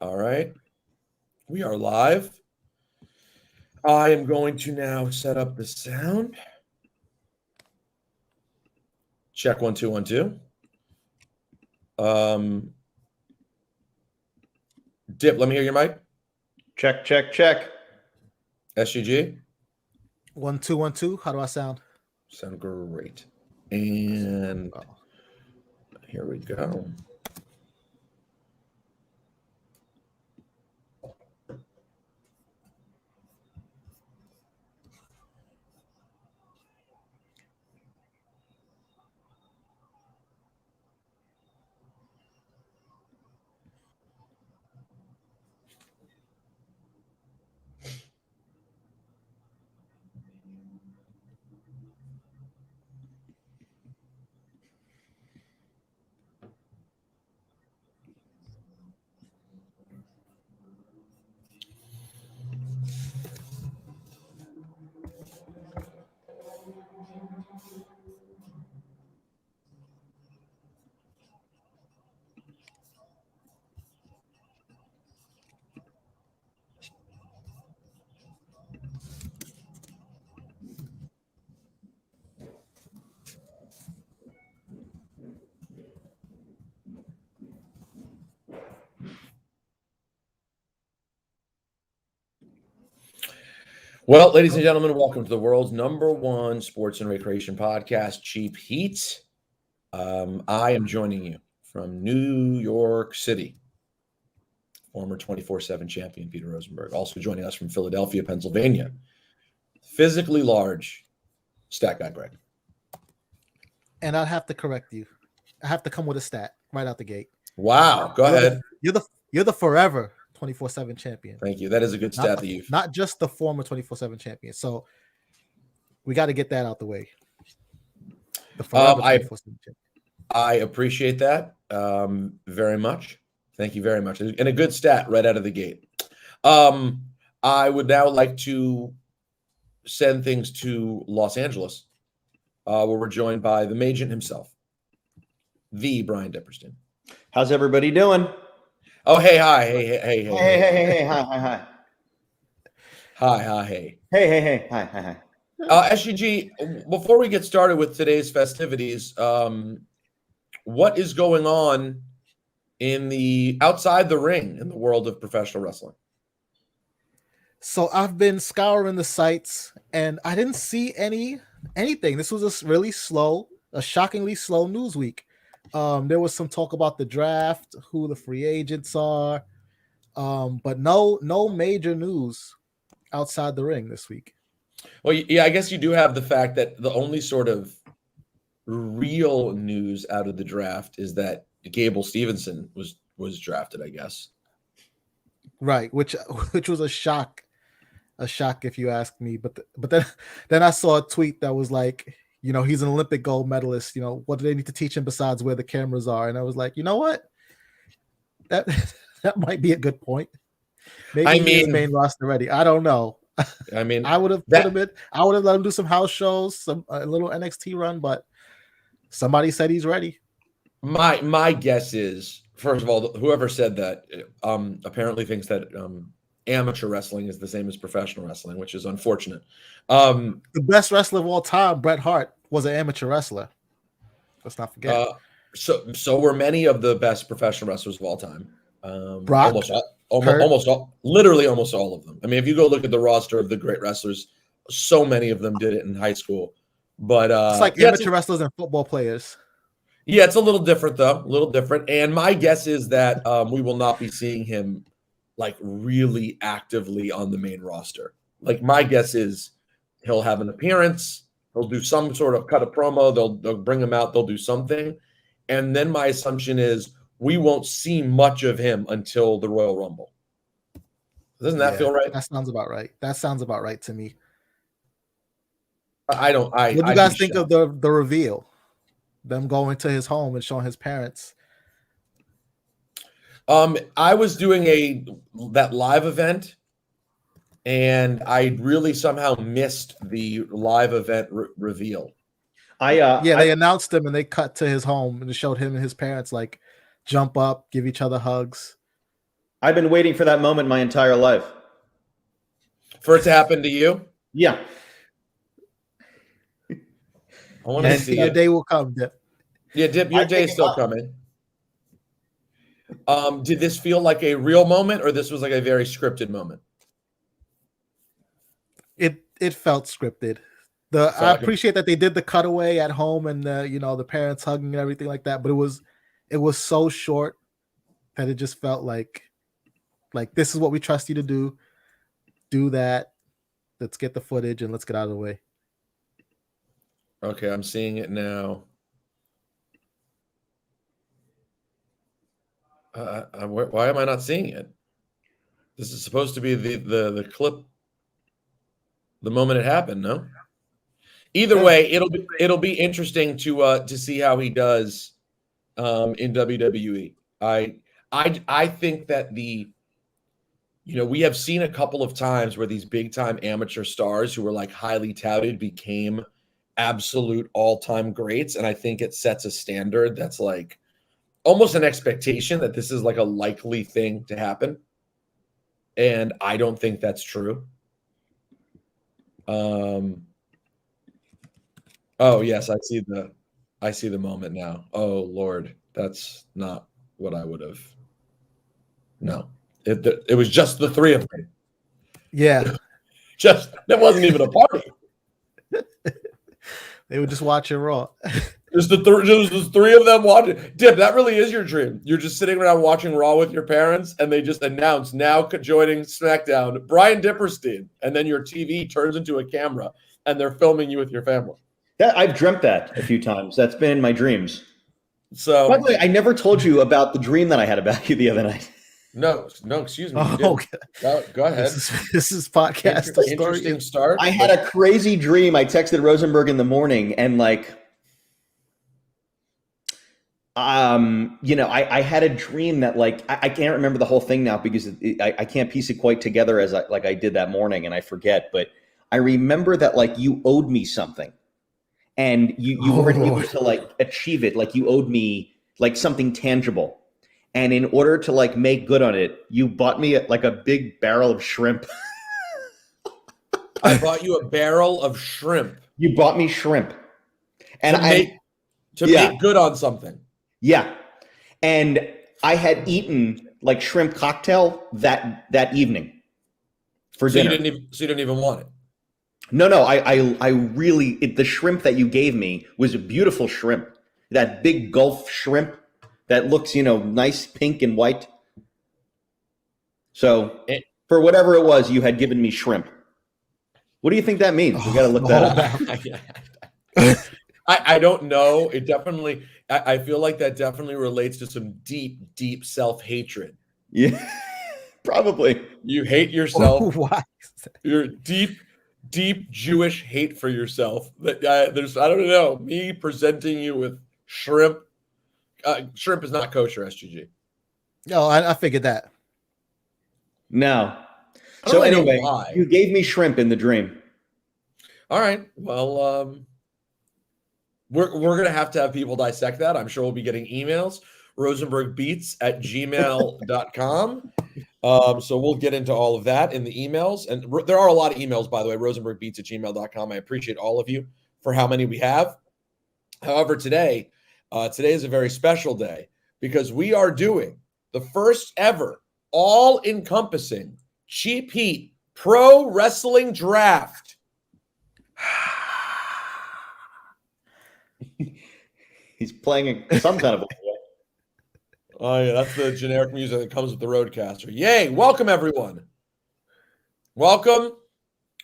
All right. We are live. I am going to now set up the sound. Check 1 2 1 2. Dip, let me hear your mic. Check. SGG. 1 2 1 2. How do I sound? Sound great. And here we go. Well, ladies and gentlemen, welcome to the world's #1 sports and recreation podcast, Cheap Heat. I am joining you from New York City, former 24/7 champion Peter Rosenberg. Also joining us from Philadelphia, Pennsylvania, physically large stat guy Greg. And I'd have to correct you. I have to come with a stat right out the gate. Wow, go ahead. You're the forever 24/7 champion. Thank you. That is a good stat that you've not just the former 24/7 champion. So we got to get that out the way. The forever 24/7 champion. I appreciate that very much. Thank you very much. And a good stat right out of the gate. I would now like to send things to Los Angeles, where we're joined by the Magent himself, the Bryan Dipperstein. How's everybody doing? Oh, hey, hi, hey. Hey, hi. Hi, hey. Hey, hi. SGG, before we get started with today's festivities, what is going on in the outside the ring in the world of professional wrestling? So I've been scouring the sites and I didn't see anything. This was a shockingly slow news week. There was some talk about the draft, who the free agents are, but no major news outside the ring this week. Well, yeah, I guess you do have the fact that the only sort of real news out of the draft is that Gable Stevenson was drafted, I guess. Right, which was a shock if you ask me. But then I saw a tweet that was like, he's an Olympic gold medalist. What do they need to teach him besides where the cameras are? And I was like, you know what? That might be a good point. Maybe he's main roster ready. I don't know. I would have put him in. I would have let him do some house shows, a little NXT run, but somebody said he's ready. My guess is, first of all, whoever said that apparently thinks that amateur wrestling is the same as professional wrestling, which is unfortunate. The best wrestler of all time, Bret Hart, was an amateur wrestler. Let's not forget. So were many of the best professional wrestlers of all time. Brock, literally almost all of them. I mean, if you go look at the roster of the great wrestlers, so many of them did it in high school. But it's like amateur wrestlers and football players. Yeah, it's a little different though, a little different. And my guess is that we will not be seeing him like really actively on the main roster. Like my guess is he'll have an appearance, he'll do some sort of cut a promo, they'll bring him out, they'll do something. And then my assumption is we won't see much of him until the Royal Rumble. Doesn't that feel right? That sounds about right. That sounds about right to me. What do you guys think of the reveal? Them going to his home and showing his parents. I was doing that live event, and I really somehow missed the live event reveal. They announced him and they cut to his home and showed him and his parents like jump up, give each other hugs. I've been waiting for that moment my entire life. For it to happen to you? Yeah. I want to see your it. day will come, Dip. Yeah, Dip, your day is still coming. Did this feel like a real moment, or this was like a very scripted moment? It felt scripted. I appreciate that they did the cutaway at home and the parents hugging and everything like that, but it was so short that it just felt like this is what we trust you to do. Do that. Let's get the footage and let's get out of the way. Okay, I'm seeing it now. Why am I not seeing it? This is supposed to be the clip, the moment it happened. No. Either way, it'll be interesting to see how he does in WWE. I think that we have seen a couple of times where these big time amateur stars who were like highly touted became absolute all-time greats, and I think it sets a standard that's like almost an expectation that this is like a likely thing to happen, and I don't think that's true. Oh yes, I see the moment now. Oh Lord, that's not what I would have. No, it was just the three of them. Yeah, that wasn't even a party. They were just watching Raw. There's the three of them watching. Dip, that really is your dream. You're just sitting around watching Raw with your parents, and they just announce now joining SmackDown, Bryan Dipperstein, and then your TV turns into a camera, and they're filming you with your family. Yeah, I've dreamt that a few times. That's been in my dreams. So, by the way, I never told you about the dream that I had about you the other night. No, excuse me. Oh, go ahead. This is podcast. Interesting start. I had a crazy dream. I texted Rosenberg in the morning, and I had a dream that I can't remember the whole thing now because I can't piece it quite together as I did that morning, and I forget. But I remember that you owed me something, and you weren't able to achieve it. You owed me something tangible. And in order to make good on it, you bought me a big barrel of shrimp. I bought you a barrel of shrimp. You bought me shrimp, and to make good on something. Yeah, and I had eaten shrimp cocktail that evening for dinner. You didn't even want it. No. I really the shrimp that you gave me was a beautiful shrimp. That big Gulf shrimp. That looks, nice pink and white. So for whatever it was, you had given me shrimp. What do you think that means? We got to look that up. I don't know. It definitely, I feel like that definitely relates to some deep, deep self-hatred. Yeah, probably. You hate yourself. Why? Your deep, deep Jewish hate for yourself. I don't know, me presenting you with shrimp. Shrimp is not kosher, SGG. No, I figured that. No. So anyway, why. You gave me shrimp in the dream. All right. Well, we're going to have people dissect that. I'm sure we'll be getting emails. rosenbergbeats@gmail.com. So we'll get into all of that in the emails. And there are a lot of emails, by the way, rosenbergbeats@gmail.com. I appreciate all of you for how many we have. However, today is a very special day because we are doing the first ever all-encompassing Cheap Heat Pro Wrestling Draft. He's playing some kind of. Oh yeah, that's the generic music that comes with the Roadcaster. Yay! Welcome everyone. Welcome.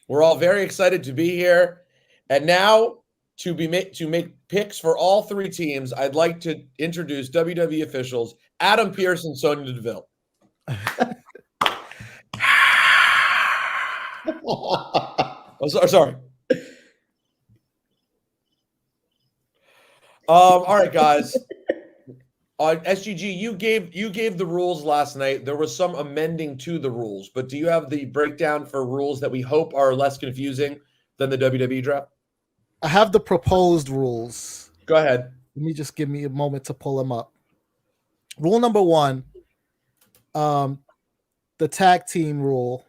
We're all very excited to be here, and now to make picks for all three teams, I'd like to introduce WWE officials Adam Pearce and Sonya Deville. Sorry. All right, guys. SGG, you gave the rules last night. There was some amending to the rules, but do you have the breakdown for rules that we hope are less confusing than the WWE draft? I have the proposed rules. Go ahead. Let me just give me a moment to pull them up. Rule number 1. the tag team rule.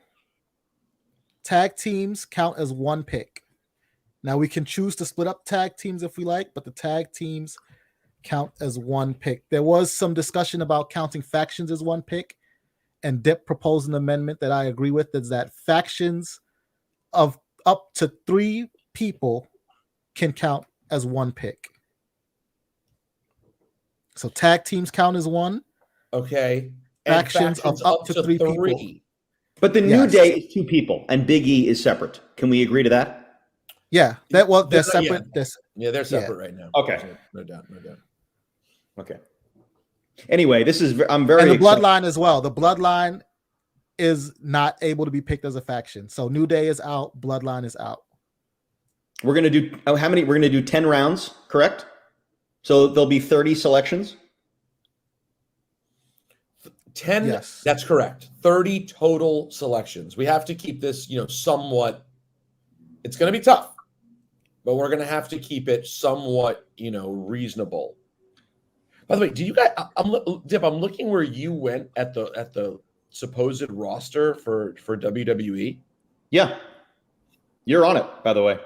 Tag teams count as one pick. Now we can choose to split up tag teams if we like, but the tag teams count as one pick. There was some discussion about counting factions as one pick, and Dip proposed an amendment that I agree with, is that factions of up to 3 people can count as one pick. So tag teams count as one. Okay. Factions of up to 3 people. But the New Day is 2 people, and Big E is separate. Can we agree to that? Yeah, they're separate. They're separate right now. Okay, no doubt. Okay. Anyway, I'm very and the excited. Bloodline as well. The Bloodline is not able to be picked as a faction. So New Day is out. Bloodline is out. We're gonna do how many? We're gonna do 10 rounds, correct? So there'll be 30 selections. 10. Yes. That's correct. 30 total selections. We have to keep this, somewhat. It's going to be tough, but we're going to have to keep it somewhat, reasonable. By the way, do you guys? Dip, I'm looking where you went at the supposed roster for WWE. Yeah, you're on it. By the way,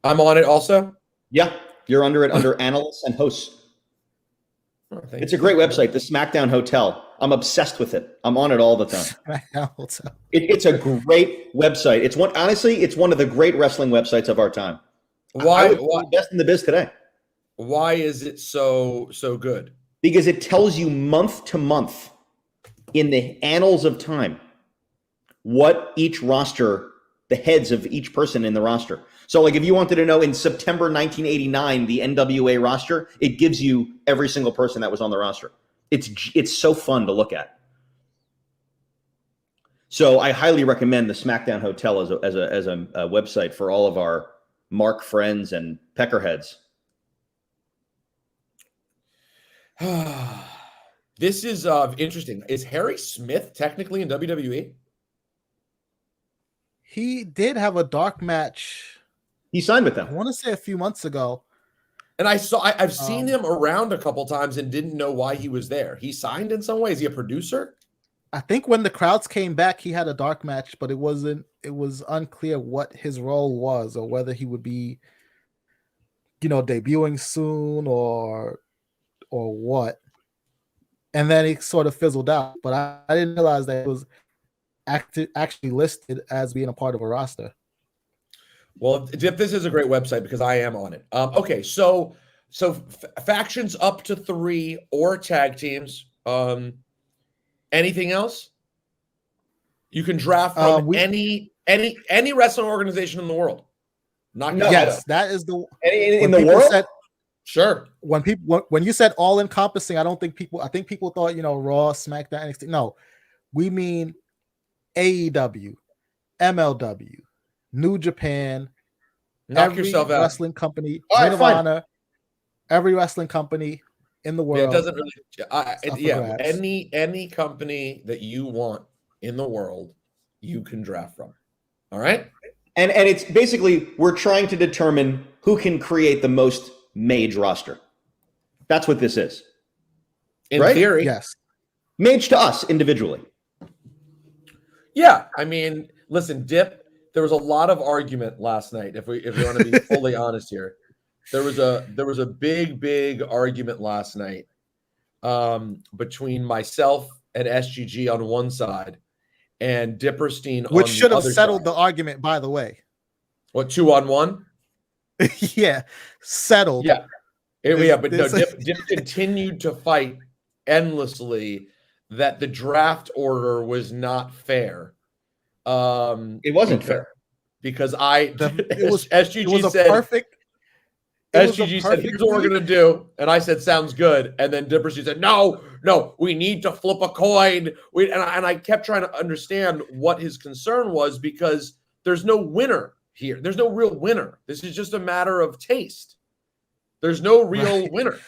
I'm on it also. Yeah, you're under it under analysts and hosts. Oh, it's a great website, the SmackDown Hotel. I'm obsessed with it. I'm on it all the time. It's a great website. It's one of the great wrestling websites of our time. Why? Best in the biz today. Why is it so good? Because it tells you month to month in the annals of time what each roster, the heads of each person in the roster. So like if you wanted to know in September 1989, the NWA roster, it gives you every single person that was on the roster. It's so fun to look at. So I highly recommend the SmackDown Hotel as a website for all of our Mark friends and peckerheads. This is interesting. Is Harry Smith technically in WWE? He did have a dark match. He signed with them. I want to say a few months ago. And I've seen him around a couple times and didn't know why he was there. He signed in some way. Is he a producer? I think when the crowds came back, he had a dark match, but it was unclear what his role was or whether he would be, debuting soon or what. And then it sort of fizzled out. But I didn't realize that it was actually listed as being a part of a roster. Well, this is a great website because I am on it. Okay, so factions up to 3 or tag teams. Anything else? You can draft from any wrestling organization in the world. Yes, that is the in the world. Sure. When you said all encompassing, I think people thought Raw, SmackDown, NXT. No, we mean AEW, MLW, New Japan, Knock yourself out. Wrestling company, Ring of Honor, every wrestling company in the world. Yeah, it doesn't really. Any company that you want in the world, you can draft from. All right. And it's basically we're trying to determine who can create the most mage roster. That's what this is. In theory, yes. Mage to us individually. Yeah, I mean, listen, Dip. There was a lot of argument last night. If we want to be fully honest here, there was a big argument last night between myself and SGG on one side and Dipperstein, which on should the have other settled side. The argument, by the way. What, 2-on-1? Yeah, settled. Yeah, but no, Dip continued to fight endlessly that the draft order was not fair. It wasn't fair because SGG said, here's what we're going to do. And I said, sounds good. And then Dipperstein said, no, we need to flip a coin. And I kept trying to understand what his concern was because there's no winner here. There's no real winner. This is just a matter of taste. There's no real winner.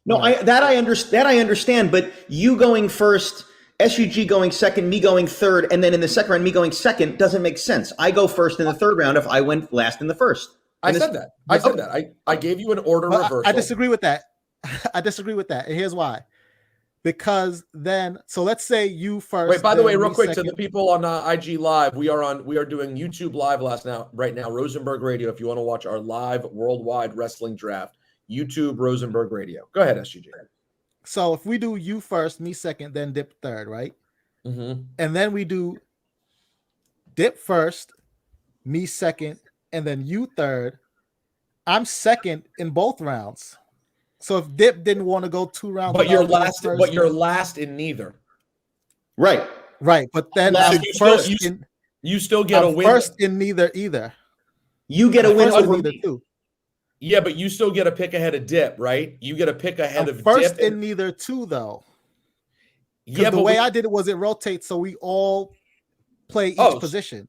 No, I understand. But you going first, SUG going second, me going third, and then in the second round, me going second doesn't make sense. I go first in the third round if I went last in the first. I said that. I gave you an order reversal. I disagree with that. And here's why. because then, so let's say you first. Wait, by the way, then real me quick, second. to the people on IG Live, we are doing YouTube Live right now, Rosenberg Radio. If you want to watch our live worldwide wrestling draft, YouTube Rosenberg Radio. Go ahead, SGG. So if we do you first, me second, then Dip third, right? Mm-hmm. And then we do Dip first, me second, and then you third. I'm second in both rounds. So if Dip didn't want to go 2 rounds, But you're without last. going But first, you're last in neither. Right. right? But then Last- I'm you first still- in. You still get a I'm win. first in neither either. You get a I'm win first in over neither me. too. Yeah, but you still get a pick ahead of Dip, right? You get a pick ahead I'm of first Dip. in neither two though. Yeah, The but way I did it was it rotates, so we all play each position.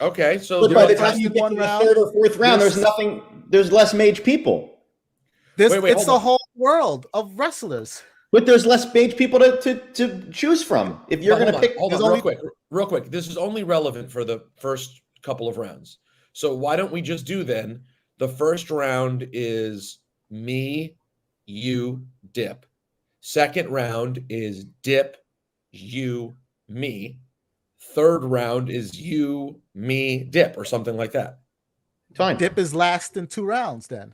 Okay, so But you're by the first time you in get one to the round, third or fourth round, there's- there's less mage people. Wait, It's hold the on. whole world of wrestlers. But there's less mage people to choose from. If you're going to pick, hold on, there's real quick. This is only relevant for the first couple of rounds. So why don't we just do then? The first round is me, you, Dip. Second round is Dip, you, me. Third round is you, me, Dip, or something like that. fine. Dip is last in 2 rounds then.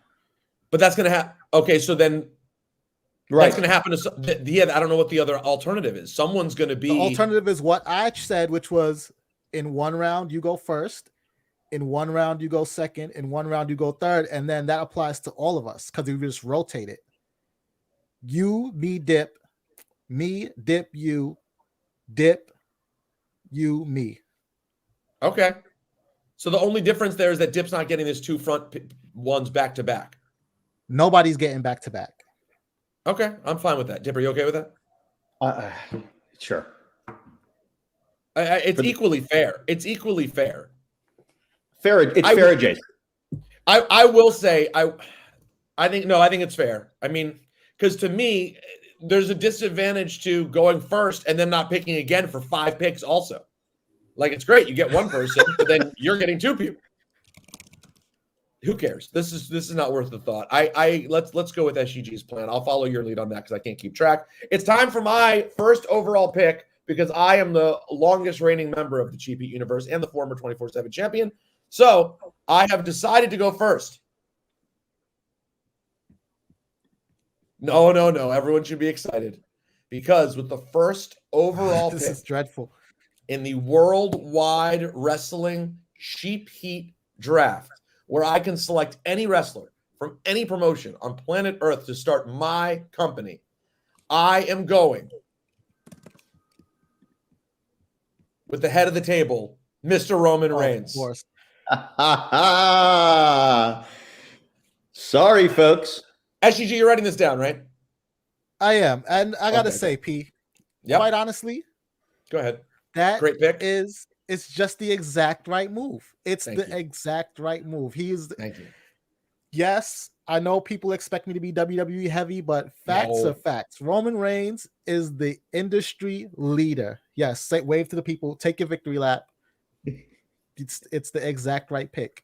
But that's going to happen. Okay, so then Right. that's going to happen to. Yeah, I don't know what the other alternative is. Someone's going to be. The alternative is what I said, which was in 1 round you go first, in 1 round you go second, in 1 round you go third, and then that applies to all of us because we just rotate it. You, me, Dip, you, Dip, you, me. Okay. So the only difference there is that Dip's not getting his 2 front ones back to back. Nobody's getting back to back. Okay, I'm fine with that. Dip, are you okay with that? Sure. It's equally fair. It's equally fair. It's fair, Jason. I will say I think it's fair. I mean, because to me, there's a disadvantage to going first and then not picking again for 5 picks also. Like, it's great. You get 1 person, but then you're getting 2 people. Who cares? This is not worth the thought. Let's go with SGG's plan. I'll follow your lead on that because I can't keep track. It's time for my first overall pick because I am the longest reigning member of the Cheap Heat universe and the former 24/7 champion. So I have decided to go first. No. Everyone should be excited because with the first overall This pick is dreadful. in the worldwide wrestling Cheap Heat draft, where I can select any wrestler from any promotion on planet Earth to start my company, I am going with the head of the table, Mr. Roman Reigns. Of course. Sorry, folks. SGG, you're writing this down, right? I am. And I got to Okay, say, P, Yep. quite honestly, Go ahead. that Great pick. it's just the exact right move. It's Thank the you. exact right move. Thank you. Yes, I know people expect me to be WWE heavy, but facts No. are facts. Roman Reigns is the industry leader. Yes, say wave to the people, take your victory lap. It's the exact right pick.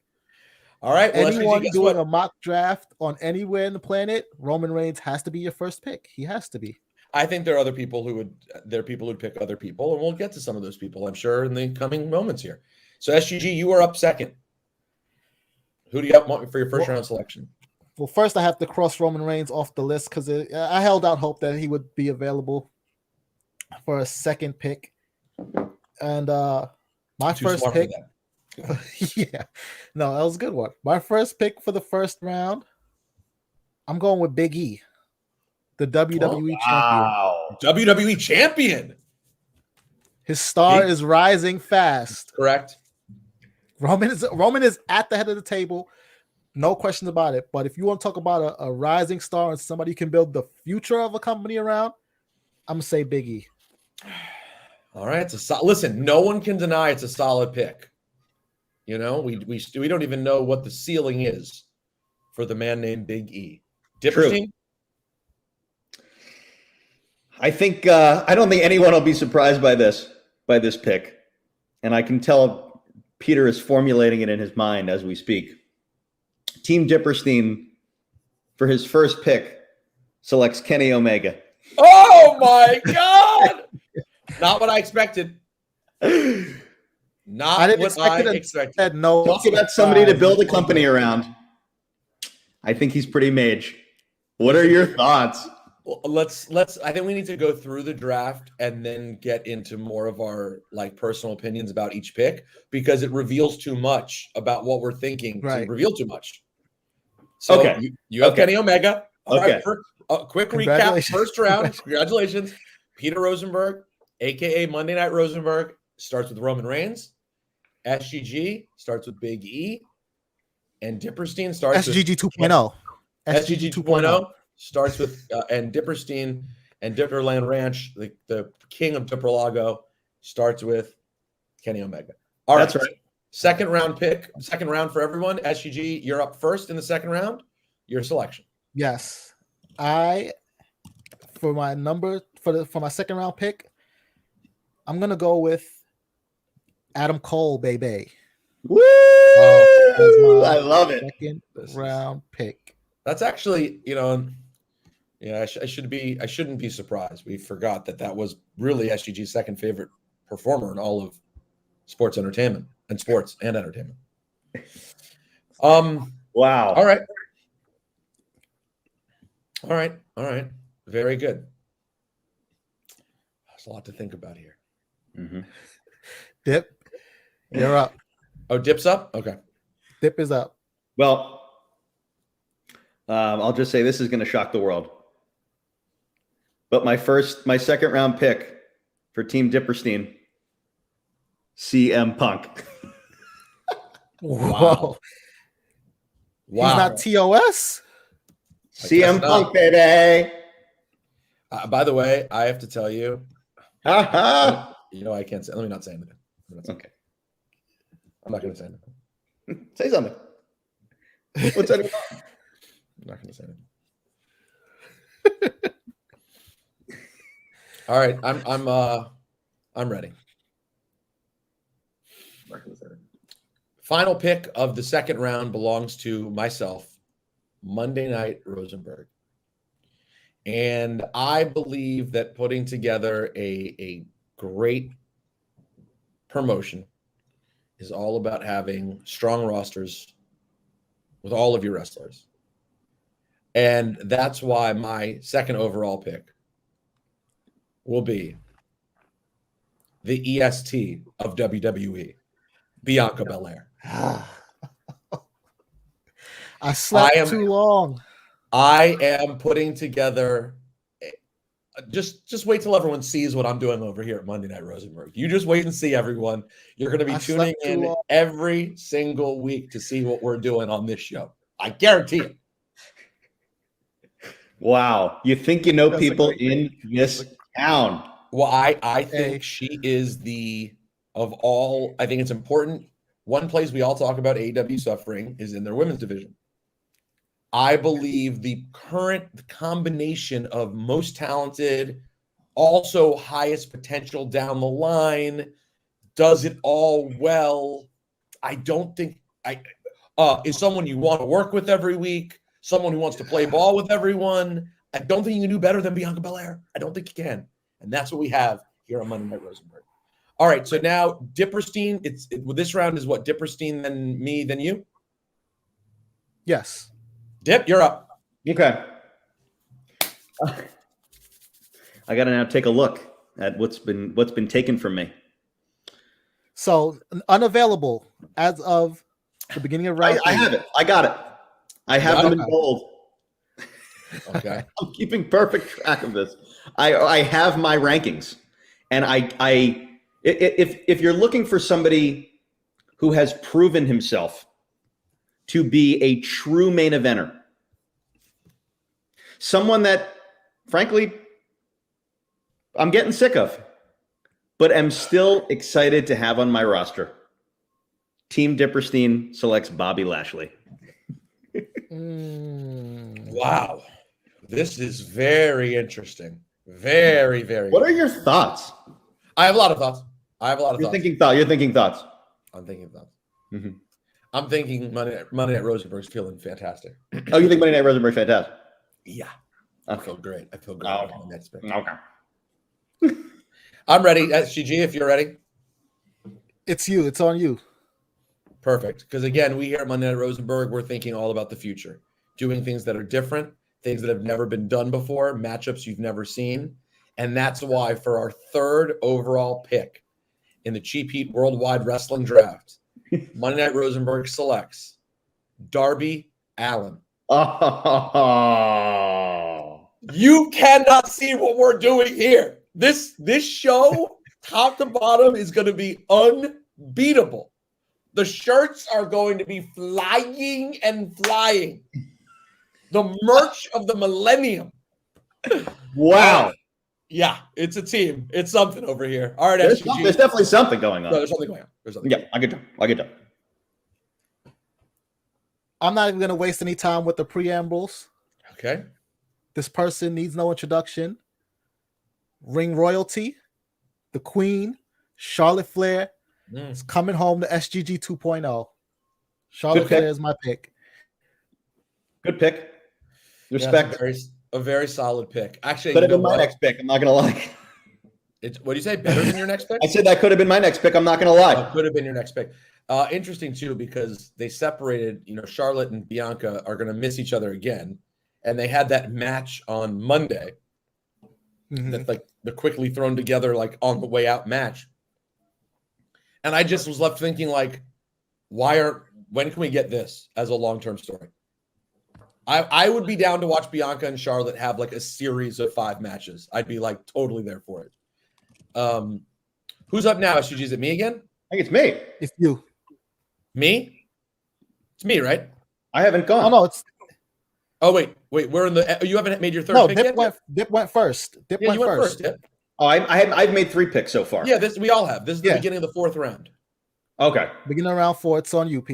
All right. Well, Anyone SGG, guess doing what? a mock draft on anywhere in the planet, Roman Reigns has to be your first pick. He has to be. I think there are other people there are people who'd pick other people, and we'll get to some of those people, I'm sure, in the coming moments here. So SGG, you are up second. Who do you want for your first round selection? Well, first I have to cross Roman Reigns off the list because I held out hope that he would be available for a second pick. And my Too first smart for pick, that. yeah, no, that was a good one. My first pick for the first round, I'm going with Big E, the WWE champion. Wow. WWE champion. His star Big- is rising fast. Correct. Roman is at the head of the table, no questions about it. But if you want to talk about a rising star and somebody who can build the future of a company around, I'm gonna say Big E. All right. Listen, no one can deny it's a solid pick. You know, we don't even know what the ceiling is for the man named Big E. Dipperstein? I think I don't think anyone will be surprised by this pick, and I can tell Peter is formulating it in his mind as we speak. Team Dipperstein, for his first pick, selects Kenny Omega. Oh my God! Not what I expected. Not I didn't what expect I it and expected. said no. Talk about somebody to build a company around. I think he's pretty mage. What are your thoughts? Well, let's. I think we need to go through the draft and then get into more of our like personal opinions about each pick because it reveals too much about what we're thinking to Right. reveal too much. So Okay. you have Okay. Kenny Omega. All Okay. right, quick recap. Congratulations. First round. Congratulations. Peter Rosenberg, aka Monday Night Rosenberg, starts with Roman Reigns. SGG starts with Big E. And Dipperstein starts SGG with 2.0. SGG 2.0 starts with and Dipperstein and Dipperland Ranch, the king of Dipperlago, starts with Kenny Omega. All right. That's right. Second round for everyone. SGG, you're up first in the second round. Your selection. Yes. For my second round pick, I'm gonna go with Adam Cole, baby. Woo! I love it. Second round pick. That's actually, I shouldn't be surprised. We forgot that was really SGG's second favorite performer in all of sports entertainment. Wow. All right. Very good. There's a lot to think about here. Mm-hmm. Dip, you're up. Oh, Dip's up? Okay. Dip is up. Well, I'll just say this is going to shock the world. But my second round pick for Team Dipperstein, CM Punk. Whoa. He's not TOS? CM Punk, baby. By the way, I have to tell you, Ha-ha. I can't say. Let me not say anything. Okay. I'm not going to say anything. Say something. What's that? I'm not going to say anything. All right, I'm ready. I'm not going to say anything. Final pick of the second round belongs to myself, Monday Night Rosenberg. And I believe that putting together a great promotion is all about having strong rosters with all of your wrestlers. And that's why my second overall pick will be the EST of WWE, Bianca Belair. I slept too long. I am putting together. Just wait till everyone sees what I'm doing over here at Monday Night Rosenberg. You just wait and see, everyone. You're going to be tuning in every single week to see what we're doing on this show. I guarantee it. Wow. You think you know people in this town. Well, I think she is of all, I think it's important. One place we all talk about AEW suffering is in their women's division. I believe the current combination of most talented, also highest potential down the line, does it all well. I don't think is someone you want to work with every week, someone who wants to play ball with everyone. I don't think you can do better than Bianca Belair. I don't think you can. And that's what we have here on Monday Night Rosenberg. All right, so now Dipperstein, this round is what, Dipperstein, then me, then you? Yes. Dip, you're up. Okay. I got to now take a look at what's been taken from me. So unavailable as of the beginning of round. I have it. I got it. I have them in bold. Okay. I'm keeping perfect track of this. I have my rankings, and if you're looking for somebody who has proven himself to be a true main eventer, someone that, frankly, I'm getting sick of, but am still excited to have on my roster, Team Dipperstein selects Bobby Lashley. Wow. This is very interesting. Very, very. What are your thoughts? I have a lot of thoughts. You're thinking thoughts. I'm thinking thoughts. Mm-hmm. I'm thinking Monday Night Rosenberg's feeling fantastic. Oh, you think Monday Night Rosenberg fantastic? Yeah. I feel great. I feel great Oh. about my next pick. Okay. I'm ready. SGG, if you're ready. It's you. It's on you. Perfect. Because again, we here at Monday Night Rosenberg, we're thinking all about the future, doing things that are different, things that have never been done before, matchups you've never seen. And that's why for our third overall pick in the Cheap Heat Worldwide Wrestling Draft, Monday Night Rosenberg selects Darby Allin. Oh. You cannot see what we're doing here. This show, top to bottom, is going to be unbeatable. The shirts are going to be flying and flying. The merch of the millennium. Wow. Yeah, it's a team. It's something over here. All right, There's SGG. definitely something going on. No, there's something going on. There's something. Yeah, I get done. I'm not even going to waste any time with the preambles. Okay. This person needs no introduction. Ring royalty, the queen, Charlotte Flair, is coming home to SGG 2.0. Charlotte Flair is my pick. Good pick. Respect. Yeah, a very solid pick. Actually, could have been my next pick. I'm not gonna lie. What do you say? Better than your next pick? I said that could have been my next pick. I'm not gonna lie. Could have been your next pick. Interesting too, because they separated. Charlotte and Bianca are going to miss each other again, and they had that match on Monday. Mm-hmm. That's like the quickly thrown together, like on the way out match. And I just was left thinking, like, when can we get this as a long-term story? I would be down to watch Bianca and Charlotte have like a series of 5 matches. I'd be like totally there for it. Who's up now? SGG, is it me again? I think it's me. It's you. Me? It's me, right? I haven't gone. Oh no, it's. Oh wait. We're in the. You haven't made your third pick yet? Dip went first. Dip went first. Yeah. Oh, I've made 3 picks so far. Yeah, we all have. This is the beginning of the 4th round. Okay. Beginning of round 4. It's on UP.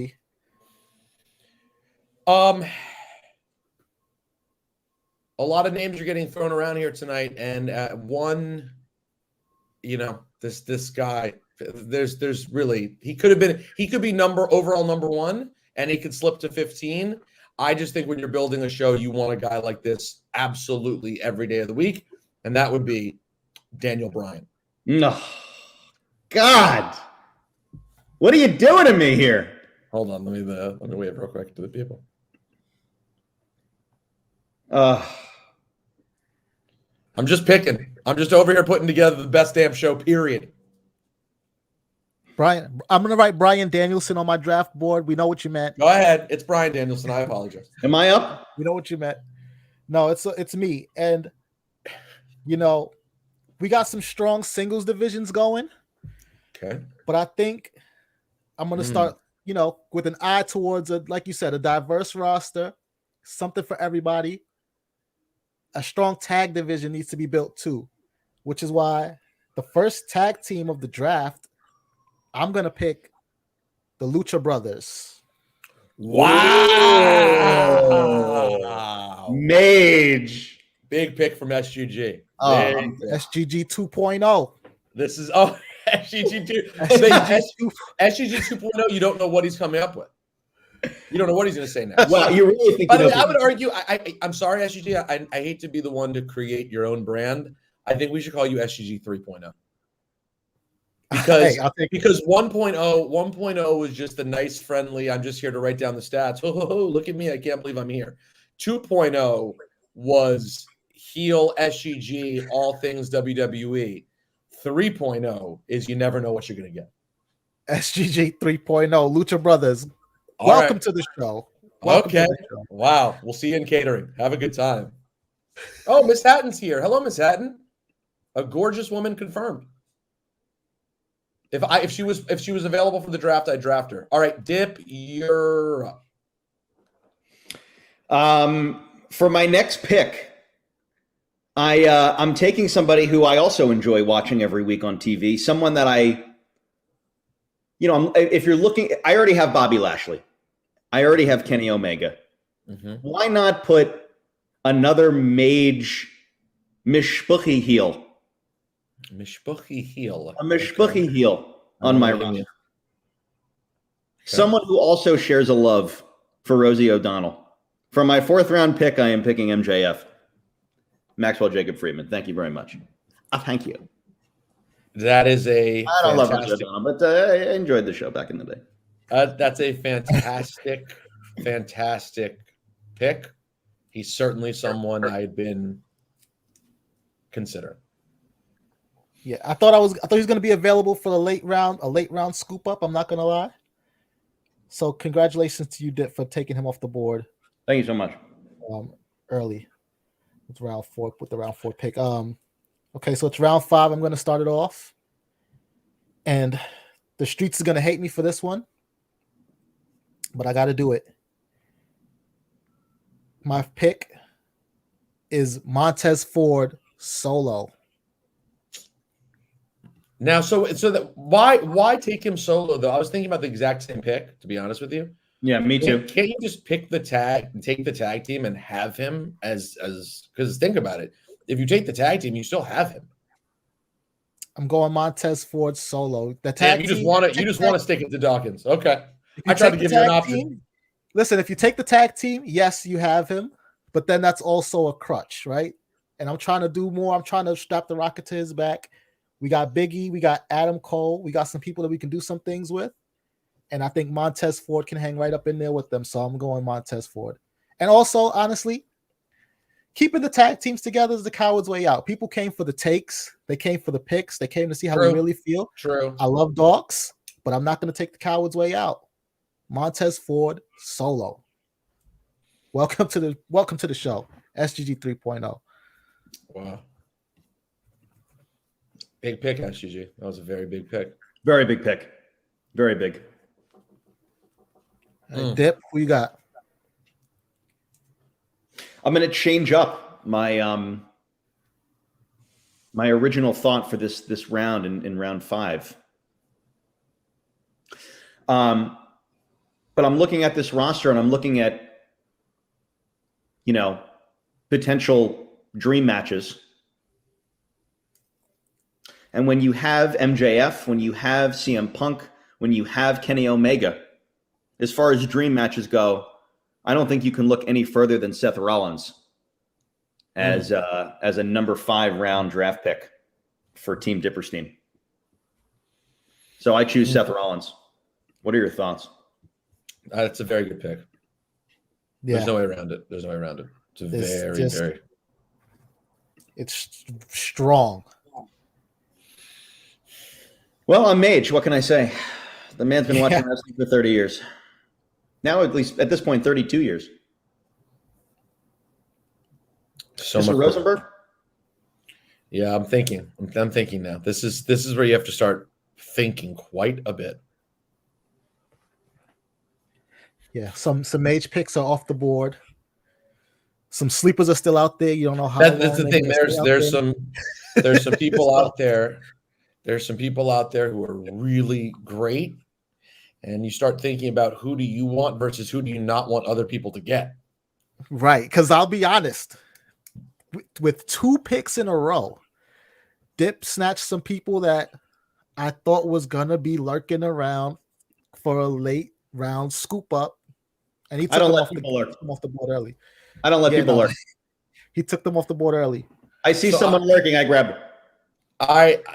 A lot of names are getting thrown around here tonight, and one, this guy. There's really he could be overall number 1, and he could slip to 15. I just think when you're building a show, you want a guy like this absolutely every day of the week, and that would be Daniel Bryan. No, God, what are you doing to me here? Hold on, let me wave real quick to the people. I'm just picking. I'm just over here putting together the best damn show, period. Bryan, I'm going to write Bryan Danielson on my draft board. We know what you meant. Go ahead. It's Bryan Danielson. I apologize. Am I up? We know what you meant. No, it's me. And, we got some strong singles divisions going. Okay. But I think I'm going to start, with an eye towards, like you said, a diverse roster, something for everybody. A strong tag division needs to be built too, which is why the first tag team of the draft, I'm going to pick the Lucha Brothers. Wow. Mage. Big pick from SGG. SGG 2.0. This is SGG 2. SGG 2.0, you don't know what he's coming up with. You don't know what he's going to say next. Well, you really think? By the way, I would argue. I'm sorry, SGG. I hate to be the one to create your own brand. I think we should call you SGG 3.0 because 1.0 was just a nice, friendly. I'm just here to write down the stats. Oh, look at me! I can't believe I'm here. 2.0 was heel SGG, all things WWE. 3.0 is you never know what you're going to get. SGG 3.0, Lucha Brothers. Welcome to the show. Okay. Wow. We'll see you in catering. Have a good time. Oh, Miss Hatton's here. Hello, Miss Hatton. A gorgeous woman confirmed. If she was available for the draft, I'd draft her. All right, Dip, you're up. For my next pick, I'm taking somebody who I also enjoy watching every week on TV. Someone that if you're looking, I already have Bobby Lashley. I already have Kenny Omega. Mm-hmm. Why not put another mage mishpuchi heel? Mishpuchi heel. A mishpuchi heel on my roster. Okay. Someone who also shares a love for Rosie O'Donnell. For my 4th round pick, I am picking MJF. Maxwell Jacob Friedman. Thank you very much. Thank you. That is a I don't love fantastic. Roger O'Donnell, but I enjoyed the show back in the day. That's a fantastic pick. He's certainly someone I'd been considering. Yeah, I thought he was going to be available for a late round scoop up. I'm not going to lie. So congratulations to you, Dip, for taking him off the board. Thank you so much. Early. It's round 4 with the round 4 pick. Okay, so it's round 5. I'm going to start it off, and the streets are going to hate me for this one, but I got to do it. My pick is Montez Ford solo. Now, so that why take him solo though? I was thinking about the exact same pick, to be honest with you. Yeah, me too. Can't you just pick the tag and take the tag team and have him as because think about it. If you take the tag team, you still have him. I'm going Montez Ford solo. The Damn, tag you team, just want to stick it to Dawkins. Okay. I tried to give you an option. Team, listen, if you take the tag team, yes, you have him, but then that's also a crutch, right? And I'm trying to do more. I'm trying to strap the rocket to his back. We got Biggie, we got Adam Cole, we got some people that we can do some things with. And I think Montez Ford can hang right up in there with them. So I'm going Montez Ford. And also, honestly, keeping the tag teams together is the coward's way out. People came for the takes. They came for the picks. They came to see how we really feel. True. I love dogs, but I'm not going to take the coward's way out. Montez Ford solo. Welcome to the show. SGG 3.0. Wow. Big pick, SGG. That was a very big pick. Very big pick. Very big. Dip, who you got? I'm going to change up my my original thought for this round in round 5. But I'm looking at this roster and I'm looking at, potential dream matches. And when you have MJF, when you have CM Punk, when you have Kenny Omega, as far as dream matches go, I don't think you can look any further than Seth Rollins as a number 5 round draft pick for Team Dipperstein. So I choose Seth Rollins. What are your thoughts? That's a very good pick. Yeah. There's no way around it. It's very. It's strong. Well, I'm Mage. What can I say? The man's been watching wrestling for 30 years. Now, at least at this point, 32 years. So Mr. Rosenberg? Yeah, I'm thinking. I'm thinking now. This is where you have to start thinking quite a bit. Yeah, some Mage picks are off the board. Some sleepers are still out there. You don't know how. That's the thing. There's some people out there. There's some people out there who are really great, and you start thinking about who do you want versus who do you not want other people to get. Right, because I'll be honest, with 2 picks in a row, Dip snatched some people that I thought was gonna be lurking around for a late round scoop up, and he took them off the board early. I don't let people lurk. He took them off the board early. I see someone lurking, I grab them.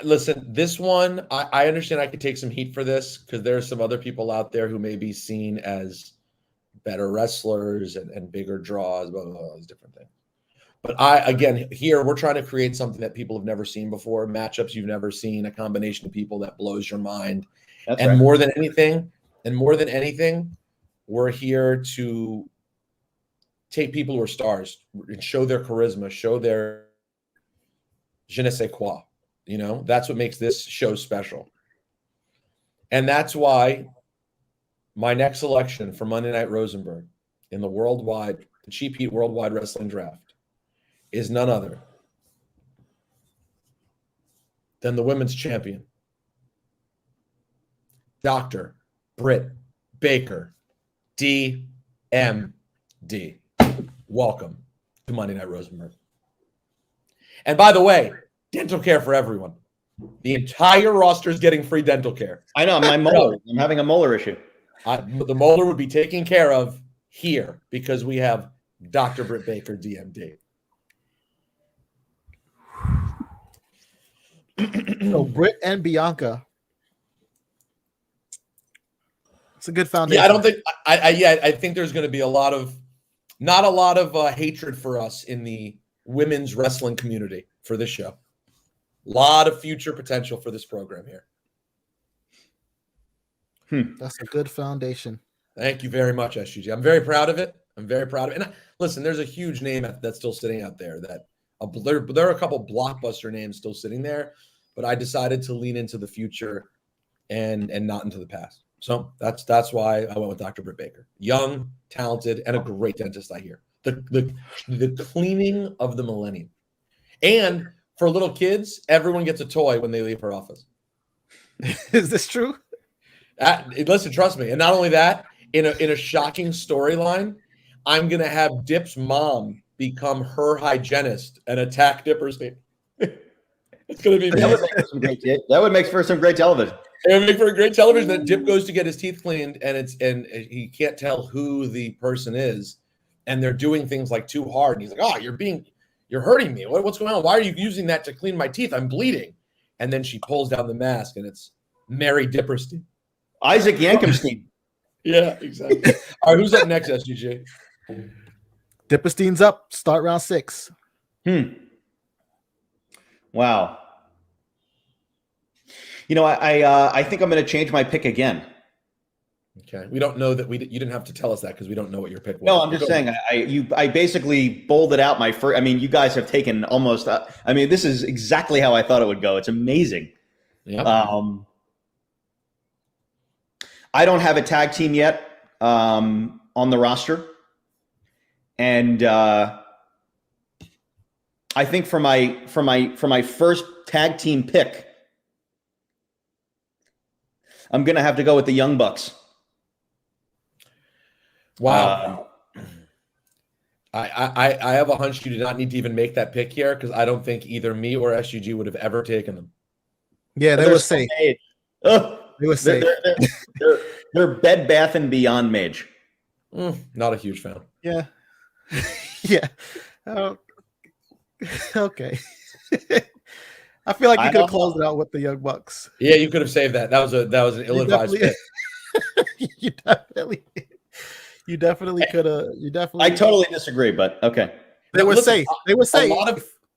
Listen, this one, I understand I could take some heat for this because there are some other people out there who may be seen as better wrestlers and bigger draws, blah, blah, blah, those different things. But here we're trying to create something that people have never seen before, matchups you've never seen, a combination of people that blows your mind. That's and right. more than anything, we're here to take people who are stars and show their charisma, show their je ne sais quoi. That's what makes this show special. And that's why my next selection for Monday Night Rosenberg in the Cheap Heat Worldwide Wrestling Draft is none other than the women's champion, Dr. Britt Baker, DMD. Welcome to Monday Night Rosenberg. And by the way, dental care for everyone. The entire roster is getting free dental care. I know, my molar. I'm having a molar issue. The molar would be taken care of here because we have Dr. Britt Baker, DMD. So Britt and Bianca. It's a good foundation. Yeah, I don't think. I think there's going to be not a lot of hatred for us in the women's wrestling community for this show. A lot of future potential for this program here. That's a good foundation. Thank you very much, SGG. I'm very proud of it. And listen, there's a huge name that's still sitting out there. There are a couple blockbuster names still sitting there, but I decided to lean into the future and not into the past. So that's why I went with Dr. Britt Baker. Young, talented, and a great dentist, I hear. The cleaning of the millennium. And for little kids, everyone gets a toy when they leave her office. Is this true? Listen, trust me. And not only that, in a shocking storyline, I'm going to have Dip's mom become her hygienist and attack Dipper's team. It's going to be that would make for some great television. It would make for a great television that Dip goes to get his teeth cleaned and he can't tell who the person is, and they're doing things like too hard. And he's like, "Oh, you're hurting me. What's going on? Why are you using that to clean my teeth? I'm bleeding." And then she pulls down the mask, and it's Mary Dipperstein. Isaac Yankumstein. Yeah, exactly. All right, who's up next, SGJ? Dipperstein's up. Start round 6. Wow. You know, I think I'm going to change my pick again. Okay, we don't know that you didn't have to tell us that because we don't know what your pick was. No, I'm just saying I basically bolded out my first. I mean, you guys have taken almost. I mean, this is exactly how I thought it would go. It's amazing. Yeah. I don't have a tag team yet on the roster, and I think for my first tag team pick, I'm going to have to go with the Young Bucks. Wow. I have a hunch you did not need to even make that pick here because I don't think either me or SGG would have ever taken them. Yeah, they were safe. They were safe. They're Bed Bath and Beyond Mage. Not a huge fan. Yeah. Yeah. Okay. I feel like you could have closed it out with the Young Bucks. Yeah, you could have saved that. That was an ill-advised pick. You definitely could have. I totally disagree, but okay. They were safe. They were safe.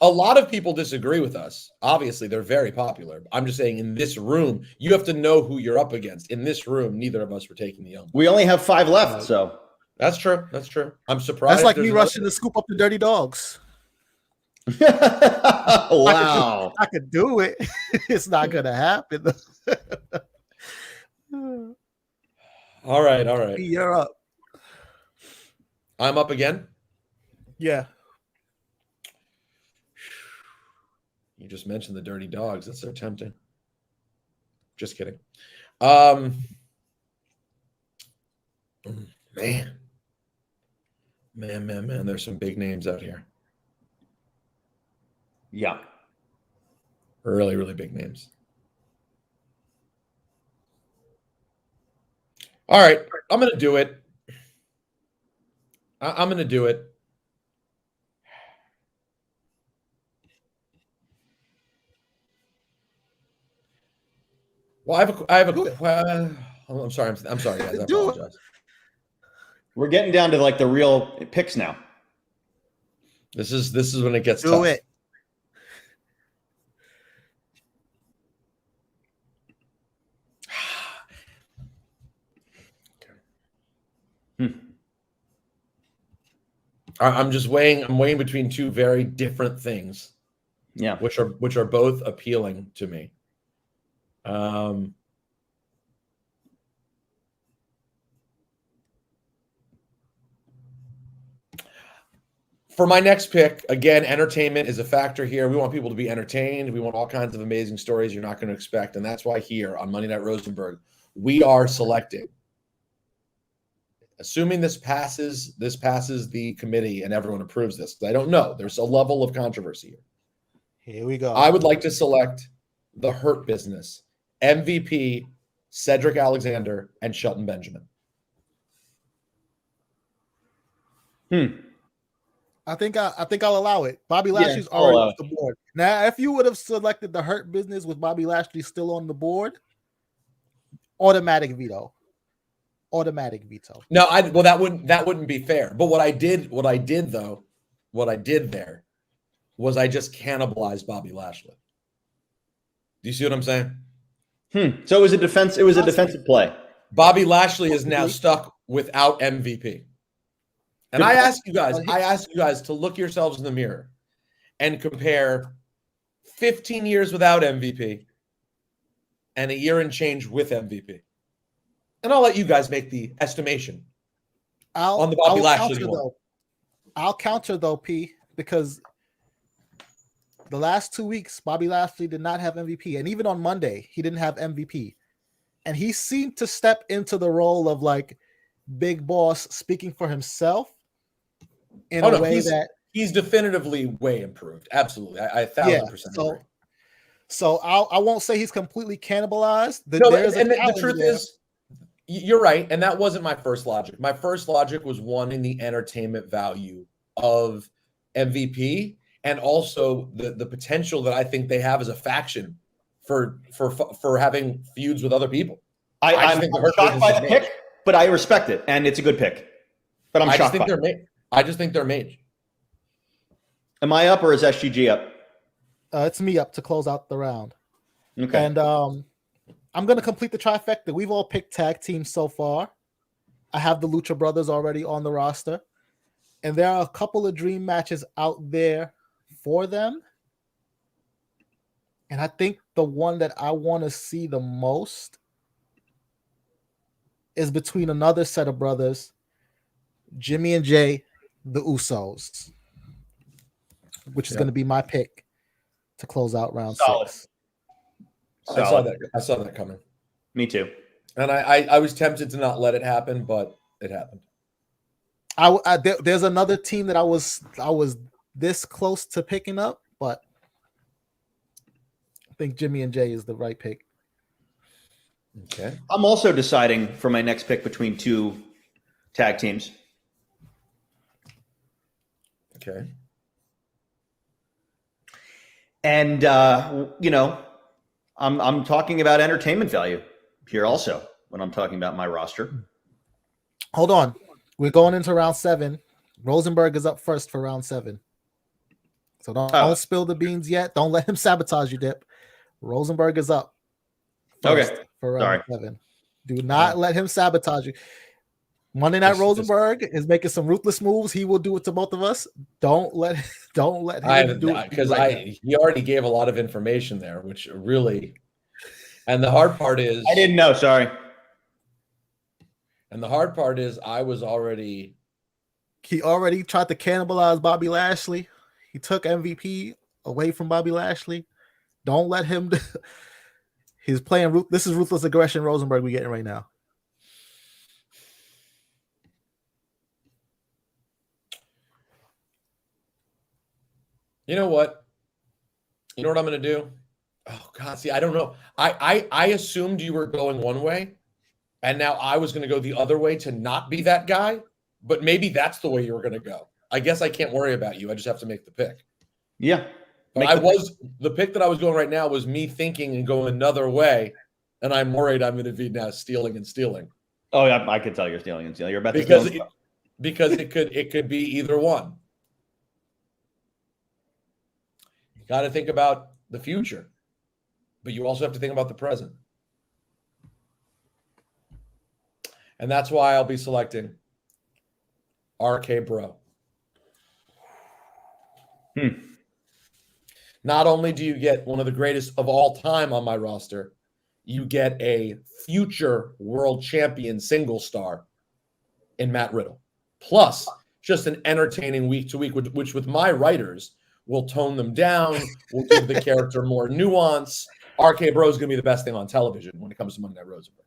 A lot of people disagree with us. Obviously, they're very popular. I'm just saying, in this room, you have to know who you're up against. In this room, neither of us were taking the Young Bucks. We only have 5 left, so that's true. I'm surprised. That's like me rushing to scoop up the Dirty Dogs. Wow. I could do it. It's not gonna happen. All right. You're up. I'm up again. Yeah. You just mentioned the Dirty Dogs. That's so tempting. Just kidding. Man. There's some big names out here. Yeah. Really, really big names. All right. I'm going to do it. I'm going to do it. Well, I'm sorry. I'm sorry, guys. I apologize. We're getting down to like the real picks now. This is when it gets tough. Do it. I'm weighing between two very different things. Yeah. Which are both appealing to me. For my next pick, again, entertainment is a factor here. We want people to be entertained. We want all kinds of amazing stories you're not going to expect. And that's why here on Monday Night Rosenberg, we are selecting. Assuming this passes the committee and everyone approves this. I don't know. There's a level of controversy here. Here we go. I would like to select the Hurt Business, MVP, Cedric Alexander, and Shelton Benjamin. I think I'll allow it. Bobby Yeah, Lashley's I'll already allow off the board. Now, if you would have selected the Hurt Business with Bobby Lashley still on the board, automatic veto. Automatic veto. No, that wouldn't be fair. But what I did there was I just cannibalized Bobby Lashley. Do you see what I'm saying? So it was a defense. It was a defensive play. Bobby Lashley is now stuck without MVP. And I ask you guys to look yourselves in the mirror and compare 15 years without MVP and a year and change with MVP. And I'll let you guys make the estimation on the Bobby Lashley one. I'll counter though, P, because the last 2 weeks, Bobby Lashley did not have MVP. And even on Monday, he didn't have MVP. And he seemed to step into the role of like big boss speaking for himself in a way that he's definitively way improved. Absolutely. I 1,000% agree. So I won't say he's completely cannibalized. The truth is, you're right. And that wasn't my first logic. My first logic was one in the entertainment value of MVP and also the potential that I think they have as a faction for having feuds with other people. I'm shocked by the pick, but I respect it, and it's a good pick. But I just think they're made. Am I up or is SGG up? It's me up to close out the round. Okay. And I'm going to complete the trifecta. We've all picked tag teams so far. I have the Lucha Brothers already on the roster. And there are a couple of dream matches out there for them. And I think the one that I want to see the most is between another set of brothers, Jimmy and Jay, the Usos, which is going to be my pick to close out round 6. I saw that coming. Me too. And I was tempted to not let it happen, but it happened. There's another team that I was this close to picking up, but I think Jimmy and Jay is the right pick. Okay. I'm also deciding for my next pick between two tag teams. Okay. And I'm talking about entertainment value here also when I'm talking about my roster. Hold on. We're going into round 7. Rosenberg is up first for round 7. So don't spill the beans yet. Don't let him sabotage you, Dip. Rosenberg is up first for round 7. Do not let him sabotage you. Monday Night Rosenberg is making some ruthless moves. He will do it to both of us. Don't let him do it. Because he already gave a lot of information there, which really, and the hard part is I didn't know, sorry. And the hard part is he already tried to cannibalize Bobby Lashley. He took MVP away from Bobby Lashley. Don't let him he's playing this is ruthless aggression Rosenberg we're getting right now. You know what? You know what I'm going to do? Oh, God. See, I don't know. I assumed you were going one way, and now I was going to go the other way to not be that guy, but maybe that's the way you were going to go. I guess I can't worry about you. I just have to make the pick. Yeah. The pick that I was going right now was me thinking and going another way, and I'm worried I'm going to be now stealing and stealing. Oh, yeah, I could tell you're stealing and stealing. You're about to because it could be either one. You got to think about the future, but you also have to think about the present. And that's why I'll be selecting RK Bro. Not only do you get one of the greatest of all time on my roster, you get a future world champion single star in Matt Riddle. Plus, just an entertaining week to week, which with my writers will tone them down, will give the character more nuance. RK Bro is going to be the best thing on television when it comes to Monday Night Rosenberg.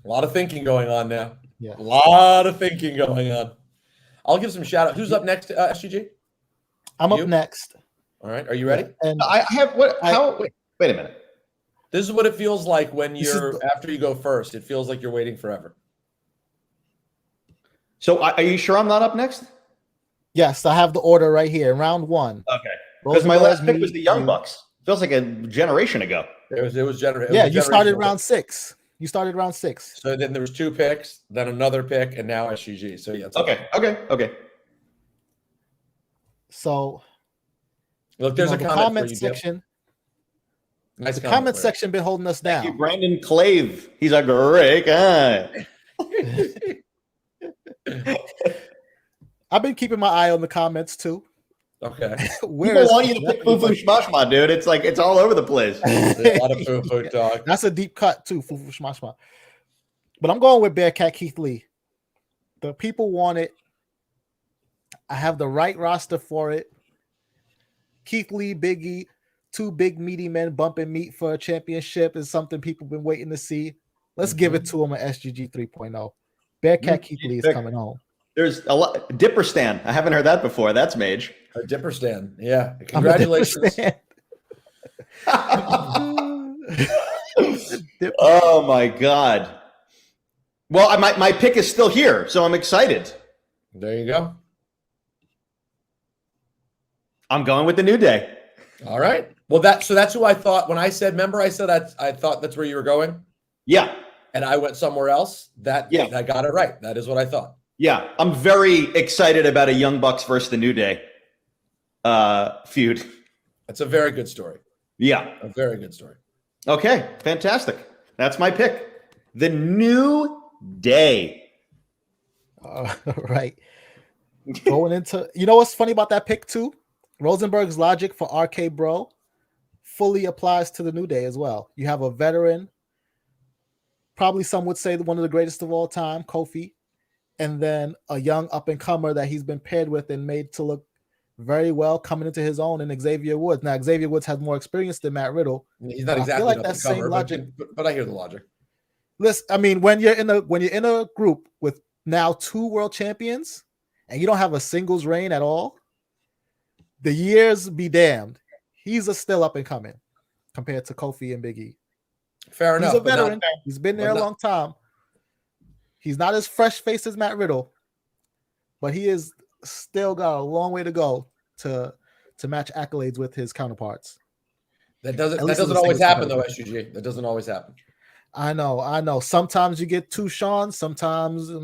A lot of thinking going on now. Yeah. A lot of thinking going on. I'll give some shout out. Who's up next, SGG? I'm up next. All right. Are you ready? And I have what? How? Wait a minute. This is what it feels like when This is after you go first. It feels like you're waiting forever. So are you sure I'm not up next? Yes, I have the order right here. Round 1. Okay. Because my Rosenberg, last pick was me, the Young you. Bucks. Feels like a generation ago. It was generous. Yeah, you started round 6. You started round 6. So then there was 2 picks, then another pick, and now SGG. So yeah. It's Okay. So Look, there's a the comment comment for you, section. Nice The comment comment for you. section been holding us Thank you, down. Brandon Clave. He's a great guy. I've been keeping my eye on the comments too. Okay. People want you to pick Fufu Shmashma, dude. It's like it's all over the place. There's a lot of Fufu talk. That's a deep cut too, Fufu Shmashma. But I'm going with Bearcat Keith Lee. The people want it. I have the right roster for it. Keith Lee, Biggie, 2 big meaty men bumping meat for a championship is something people been waiting to see. Let's give it to him at SGG 3.0. Bearcat Keith Lee is coming home. There's a lot. Dipper Stan. I haven't heard that before. That's Mage. A Dipper Stan. Yeah. Congratulations. Oh my God. Well, my pick is still here, so I'm excited. There you go. I'm going with the New Day. All right. Well, that's who I thought when I said. Remember, I said I thought that's where you were going. Yeah. And I went somewhere else. That got it right. That is what I thought. Yeah, I'm very excited about a Young Bucks versus the New Day feud. That's a very good story. Yeah. A very good story. Okay, fantastic. That's my pick. The New Day. Right. Going into, you know what's funny about that pick too? Rosenberg's logic for RK Bro fully applies to the New Day as well. You have a veteran, probably some would say one of the greatest of all time, Kofi, and then a young up-and-comer that he's been paired with and made to look very well coming into his own in Xavier Woods. Now, Xavier Woods has more experience than Matt Riddle. He's not exactly like that same logic. But I hear the logic. Listen, I mean, when you're in a group with now 2 world champions and you don't have a singles reign at all, the years be damned. He's a still up-and-coming compared to Kofi and Big E. Fair enough. He's a veteran. He's been there a long time. He's not as fresh-faced as Matt Riddle, but he is still got a long way to go to match accolades with his counterparts. That doesn't always happen though, SUG. That doesn't always happen. I know. Sometimes you get 2 Sean, sometimes it's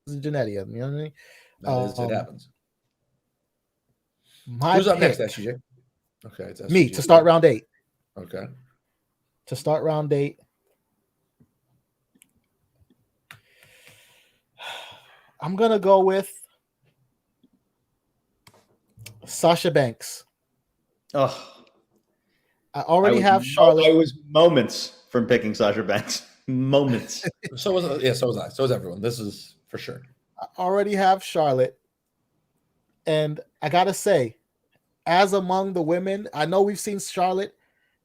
Genetia. You know what I mean? It happens. Who's up next, SUG? Okay, it's SUG. Me to start round 8. Okay. To start round 8. I'm gonna go with Sasha Banks. Oh, I already have Charlotte. I was moments from picking Sasha Banks. Moments. So was I. So was everyone. This is for sure. I already have Charlotte, and I gotta say, as among the women, I know we've seen Charlotte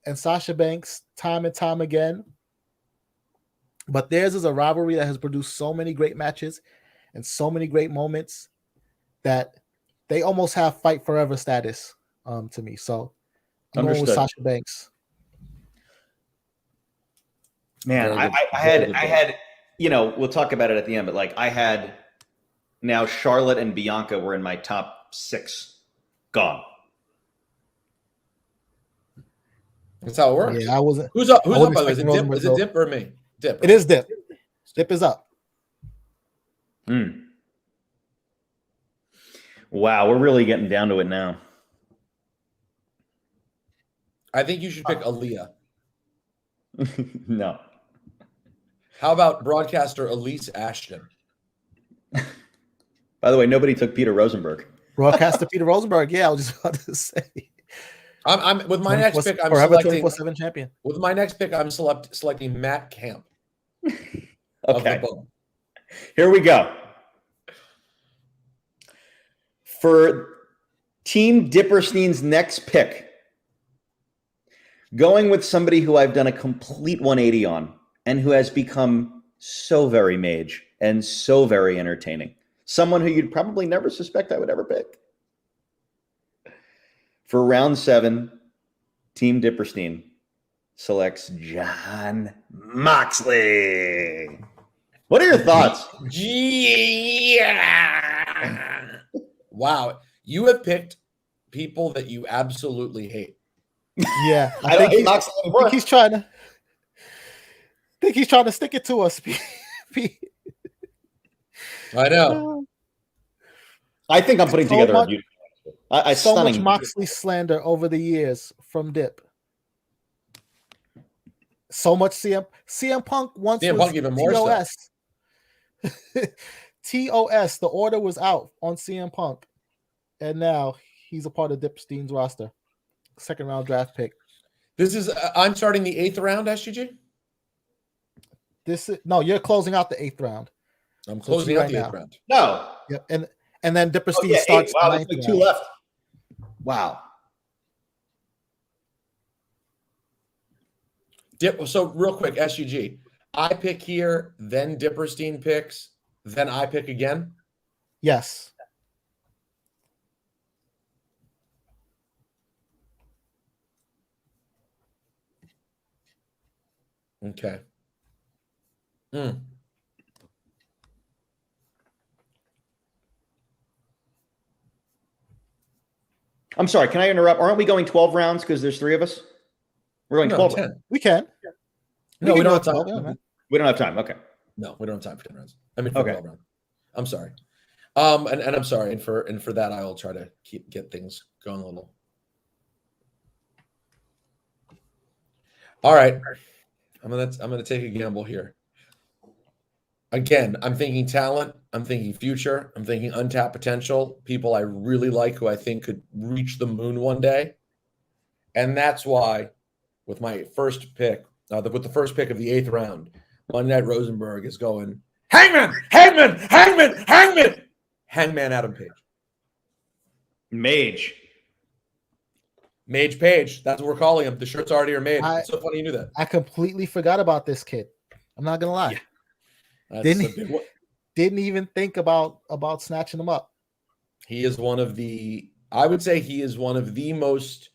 and Sasha Banks time and time again, but theirs is a rivalry that has produced so many great matches and so many great moments that they almost have fight forever status to me. So I'm going with Sasha Banks. Man, I had, we'll talk about it at the end, but like I had now Charlotte and Bianca were in my top 6 gone. That's how it works. Yeah, I wasn't. Who's up? By the way? Is it Dip or me? Dip. Right? It is Dip. Dip is up. Wow, we're really getting down to it now. I think you should pick Aaliyah. No. How about broadcaster Elise Ashton? By the way, nobody took Peter Rosenberg. Broadcaster Peter Rosenberg. Yeah, I was just about to say. I'm with my next pick. I'm forever selecting 24/7 champion. With my next pick, I'm selecting Matt Camp. Okay. Here we go. For Team Dipperstein's next pick, going with somebody who I've done a complete 180 on and who has become so very mage and so very entertaining. Someone who you'd probably never suspect I would ever pick. For round 7, Team Dipperstein, selects Jon Moxley. What are your thoughts? Yeah. Wow. You have picked people that you absolutely hate. Yeah, I don't hate Moxley I anymore. think he's trying to stick it to us. I know. I think I'm putting So together much- a beautiful. I so much stunning. Moxley slander over the years from Dip. So much CM Punk once CM was Punk even more so. TOS. TOS. The order was out on CM Punk, and now he's a part of Dipstein's roster. Second round draft pick. This is I'm starting the 8th round, SGG. No, you're closing out the 8th round. I'm closing out the 8th round. No. Yep, and then Dipperstein Yeah, starts. wow, the there's 9th like 2 round. left. Wow. So real quick, SUG. I pick here, then Dipperstein picks, then I pick again. Yes. Okay. I'm sorry. Can I interrupt? Aren't we going 12 rounds because there's 3 of us? We're going 12. 10. We can. No, we don't have time. 12, We don't have time. Okay. No, we don't have time for 10 rounds. I mean, for Okay. 12 rounds. I'm sorry. And I'm sorry. And for that, I will try to get things going a little. All right. I'm gonna take a gamble here. Again, I'm thinking talent. I'm thinking future. I'm thinking untapped potential. People I really like who I think could reach the moon one day. And that's why, with my first pick, with the first pick of the 8th round, Monday Night Rosenberg is going Hangman Adam Page. Mage Page. That's what we're calling him. The shirts already are made. It's so funny you knew that. I completely forgot about this kid. I'm not gonna lie. Yeah. Didn't even think about snatching him up. He is one of the, I would say he is one of the most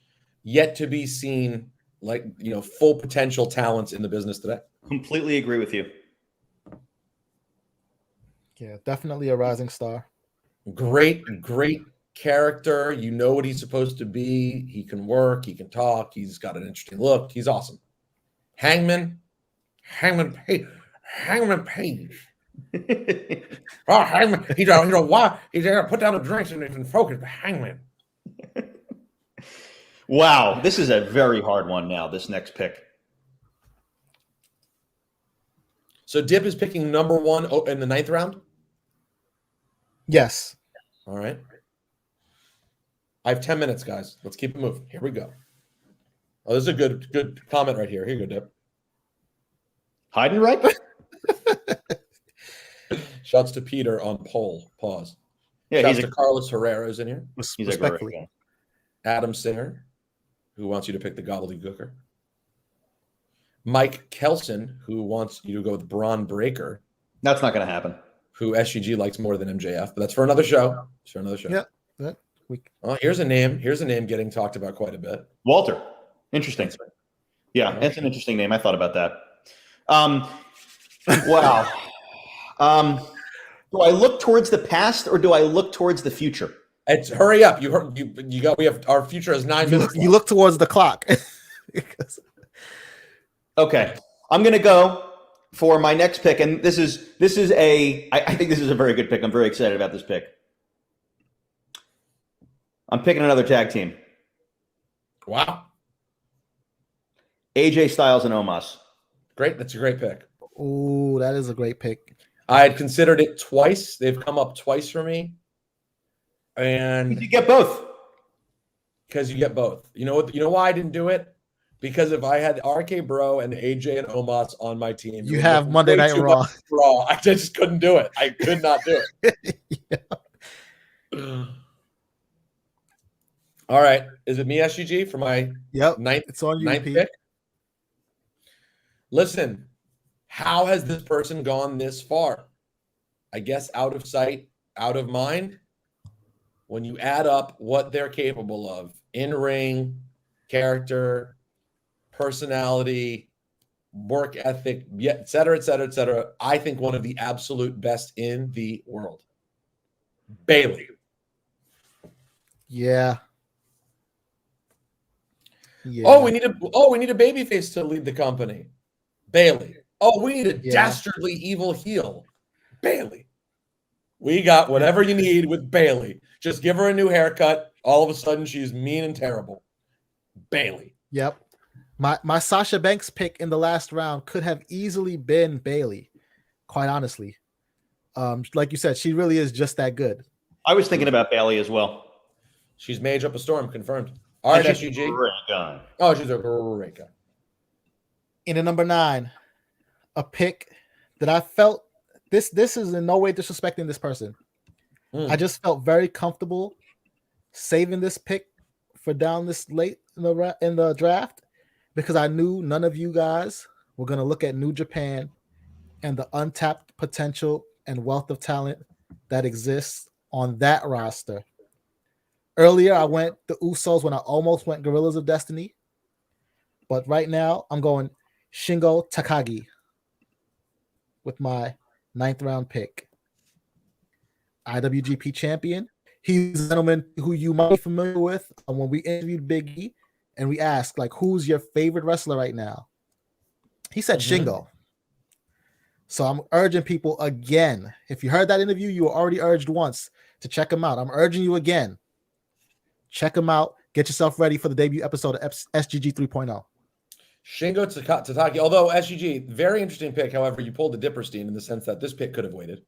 yet to be seen, full potential talents in the business today. Completely agree with you. Yeah, definitely a rising star. Great character. You know what he's supposed to be. He can work. He can talk. He's got an interesting look. He's awesome. Hangman Page. Oh, Hangman. He don't why he's gonna put down the drinks and focus. Hangman. Wow, this is a very hard one now, this next pick. So Dip is picking number 1 in the 9th round? Yes. All right. I have 10 minutes, guys. Let's keep it moving. Here we go. Oh, this is a good comment right here. Here you go, Dip. Heidenreich? Shouts to Peter on poll. Pause. Yeah, Shouts to Carlos Herrera's in here. He's a great guy. Adam Singer, who wants you to pick the gobbledygooker. Mike Kelson, who wants you to go with Braun Breaker. That's not going to happen. Who SGG likes more than MJF, but that's for another show. It's for another show. Yeah. Oh, here's a name. Here's a name getting talked about quite a bit. Walter. Interesting. Yeah, that's an interesting name. I thought about that. Wow. Do I look towards the past or do I look towards the future? It's hurry up. You got. We have our future is 9 minutes. You look towards the clock. Okay, I'm going to go for my next pick, and I think this is a very good pick. I'm very excited about this pick. I'm picking another tag team. Wow. AJ Styles and Omos. Great. That's a great pick. Ooh, that is a great pick. I had considered it twice. They've come up twice for me. And you get both. Because you get both. You know what? You know why I didn't do it? Because if I had RK Bro and AJ and Omos on my team, you have Monday Night Raw. I just couldn't do it. I could not do it. Yeah. All right. Is it me, SGG, for my ninth, it's on you, ninth Pete. pick? Listen, how has this person gone this far? I guess out of sight, out of mind. When you add up what they're capable of in ring, character, personality, work ethic, et cetera, et cetera, et cetera. I think one of the absolute best in the world. Bayley. Yeah. Yeah. Oh, we need a babyface to lead the company. Bayley. Oh, we need a dastardly evil heel. Bayley. We got whatever you need with Bayley. Just give her a new haircut. All of a sudden, she's mean and terrible. Bayley. Yep. My Sasha Banks pick in the last round could have easily been Bayley, quite honestly. Like you said, she really is just that good. I was thinking about Bayley as well. She's Mage Up a Storm, confirmed. All right, SUG. Oh, she's a great guy. In a number 9, a pick that I felt this is in no way disrespecting this person. I just felt very comfortable saving this pick for down this late in the draft because I knew none of you guys were going to look at New Japan and the untapped potential and wealth of talent that exists on that roster. Earlier, I went the Usos when I almost went Gorillas of Destiny. But right now, I'm going Shingo Takagi with my 9th round pick. IWGP champion. He's a gentleman who you might be familiar with when we interviewed Big E and we asked, like, who's your favorite wrestler right now? He said Shingo. So I'm urging people again. If you heard that interview, you were already urged once to check him out. I'm urging you again. Check him out. Get yourself ready for the debut episode of SGG 3.0. Shingo Takagi. Although SGG, very interesting pick. However, you pulled the Dipperstein in the sense that this pick could have waited.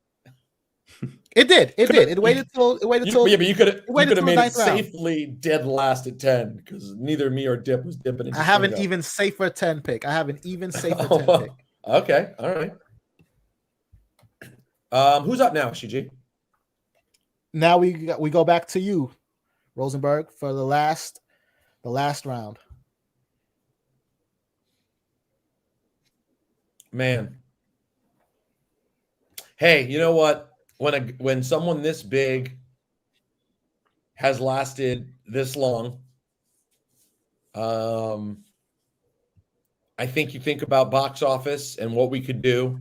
It did. It waited till. Yeah, but you could have made it round. safely dead last at 10 because neither me or Dip was dipping into I have Shingo. an even safer 10 pick. pick. Okay, all right. Who's up now, SGG? Now we go back to you, Rosenberg, for the last round. Man. Hey, you know what? When someone this big has lasted this long, I think you think about box office and what we could do